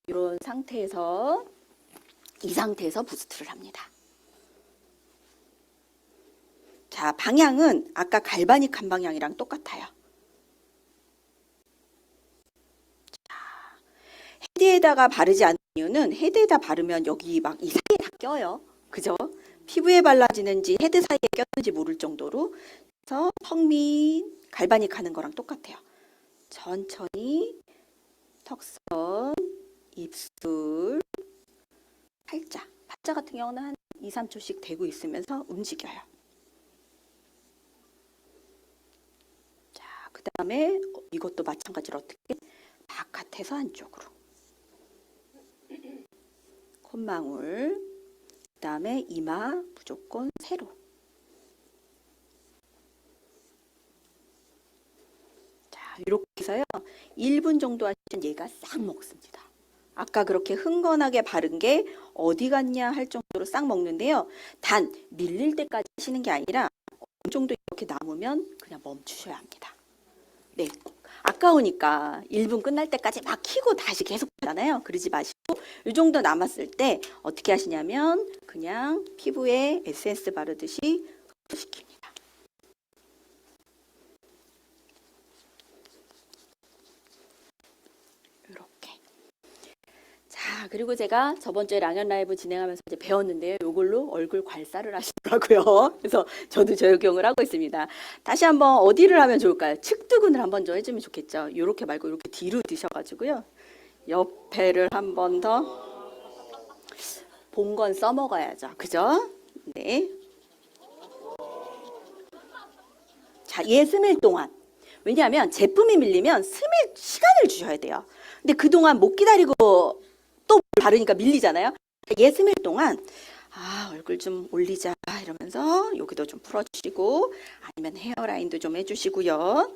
이런 상태에서 이 상태에서 부스트를 합니다. 자, 방향은 아까 갈바닉한 방향이랑 똑같아요. 자, 헤드에다가 바르지 않는 이유는 헤드에다 바르면 여기 막 이 사이에 다 껴요. 그죠? 피부에 발라지는지 헤드 사이에 꼈는지 모를 정도로. 그래서 턱밑 갈바닉하는 거랑 똑같아요. 천천히 턱선, 입술, 팔자. 팔자 같은 경우는 한 2, 3초씩 대고 있으면서 움직여요. 자, 그 다음에 이것도 마찬가지로 어떻게? 바깥에서 안쪽으로. 콧망울, 그 다음에 이마 무조건 세로. 자, 이렇게 해서요. 1분 정도 하시면 얘가 싹 먹습니다. 아까 그렇게 흥건하게 바른 게 어디 갔냐 할 정도로 싹 먹는데요. 단 밀릴 때까지 하시는 게 아니라 어느 정도 이렇게 남으면 그냥 멈추셔야 합니다. 네, 아까우니까 1분 끝날 때까지 막 키고 다시 계속 하잖아요. 그러지 마시고 이 정도 남았을 때 어떻게 하시냐면 그냥 피부에 에센스 바르듯이 흡수시킵니다. 자, 그리고 제가 저번 주에 랑앤 라이브 진행하면서 이제 배웠는데요. 이걸로 얼굴 괄사를 하시더라고요. 그래서 저도 적용을 하고 있습니다. 다시 한번 어디를 하면 좋을까요? 측두근을 한번 좀 해주면 좋겠죠. 이렇게 말고 이렇게 뒤로 드셔가지고요. 옆에를 한 번 더. 본 건 써먹어야죠. 그죠? 네. 자, 얘 스밀 동안. 왜냐하면 제품이 밀리면 스밀 시간을 주셔야 돼요. 근데 그동안 못 기다리고 또 바르니까 밀리잖아요. 얘 스밀 동안 얼굴 좀 올리자 이러면서 여기도 좀 풀어주시고 아니면 헤어라인도 좀 해주시고요.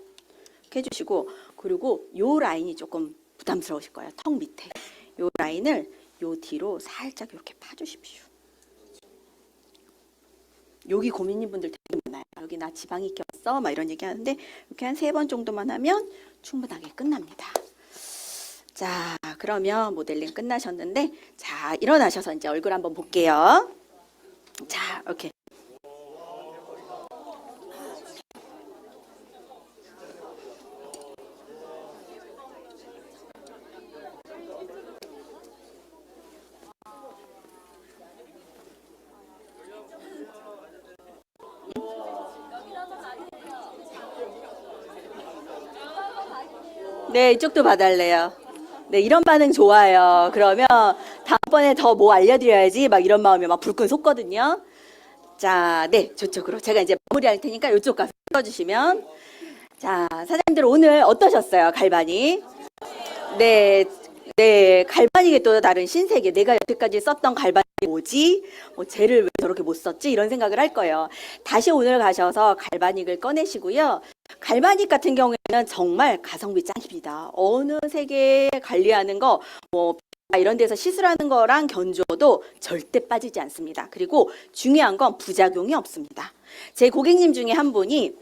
이렇게 해주시고 그리고 요 라인이 조금 부담스러우실 거예요. 턱 밑에. 요 라인을 요 뒤로 살짝 이렇게 파주십시오. 여기 고민인 분들 되게 많아요. 여기 나 지방이 꼈어 막 이런 얘기 하는데 이렇게 한 3번 정도만 하면 충분하게 끝납니다. 자, 그러면 모델링 끝나셨는데 자, 일어나셔서 이제 얼굴 한번 볼게요. 자, 이렇게. 네, 이쪽도 봐달래요. 네, 이런 반응 좋아요. 그러면 다음번에 더 뭐 알려드려야지 막 이런 마음이 막 불끈 솟거든요. 자, 네, 저쪽으로. 제가 이제 마무리할 테니까 이쪽 가서 써주시면. 자, 사장님들 오늘 어떠셨어요? 갈바닉? 네, 네, 갈바닉의 또 다른 신세계. 내가 여태까지 썼던 갈바닉이 뭐지? 뭐 쟤를 왜 저렇게 못 썼지? 이런 생각을 할 거예요. 다시 오늘 가셔서 갈바닉을 꺼내시고요. 갈바닉 같은 경우에는 정말 가성비 짱입니다. 어느 세계 관리하는 거, 뭐 이런 데서 시술하는 거랑 견주어도 절대 빠지지 않습니다. 그리고 중요한 건 부작용이 없습니다. 제 고객님 중에 한 분이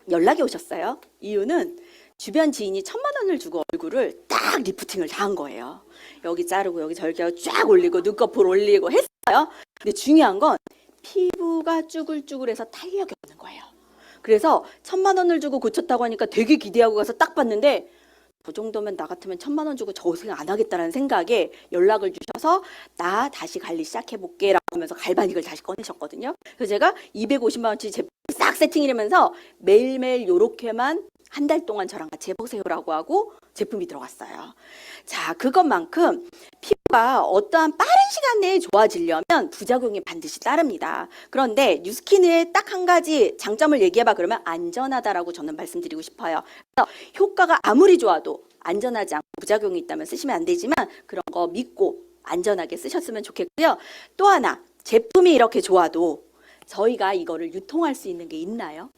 연락이 오셨어요. 이유는 주변 지인이 1,000만 원을 주고 얼굴을 딱 리프팅을 다 한 거예요. 여기 자르고 여기 절개하고 쫙 올리고 눈꺼풀 올리고 했어요. 근데 중요한 건 피부가 쭈글쭈글해서 탄력이 없는 거예요. 그래서 1,000만 원을 주고 고쳤다고 하니까 되게 기대하고 가서 딱 봤는데 저 정도면 나 같으면 1,000만 원 주고 저 생각 안 하겠다는 생각에 연락을 주셔서 나 다시 관리 시작해볼게 라고 하면서 갈바닉을 다시 꺼내셨거든요. 그래서 제가 250만 원치 제품 싹 세팅이라면서 매일매일 요렇게만 한 달 동안 저랑 같이 해보세요라고 하고 제품이 들어갔어요. 자, 그것만큼 피부가 어떠한 빠른 시간 내에 좋아지려면 부작용이 반드시 따릅니다. 그런데 뉴스킨의 딱 한 가지 장점을 얘기해봐 그러면 안전하다라고 저는 말씀드리고 싶어요. 그래서 효과가 아무리 좋아도 안전하지 않고 부작용이 있다면 쓰시면 안 되지만 그런 거 믿고 안전하게 쓰셨으면 좋겠고요. 또 하나, 제품이 이렇게 좋아도 저희가 이거를 유통할 수 있는 게 있나요?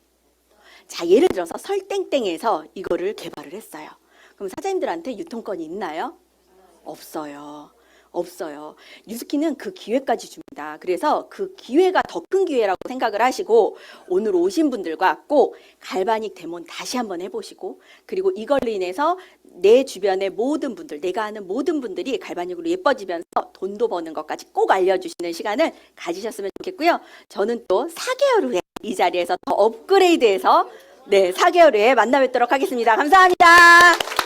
자, 예를 들어서 설땡땡에서 이거를 개발을 했어요. 그럼 사장님들한테 유통권이 있나요? 없어요. 없어요. 뉴스킨은 그 기회까지 줍니다. 그래서 그 기회가 더 큰 기회라고 생각을 하시고 오늘 오신 분들과 꼭 갈바닉 데몬 다시 한번 해보시고 그리고 이걸로 인해서 내 주변의 모든 분들, 내가 아는 모든 분들이 갈바닉으로 예뻐지면서 돈도 버는 것까지 꼭 알려주시는 시간을 가지셨으면 좋겠고요. 저는 또 4개월 후에 이 자리에서 더 업그레이드해서 4개월 후에 만나 뵙도록 하겠습니다. 감사합니다.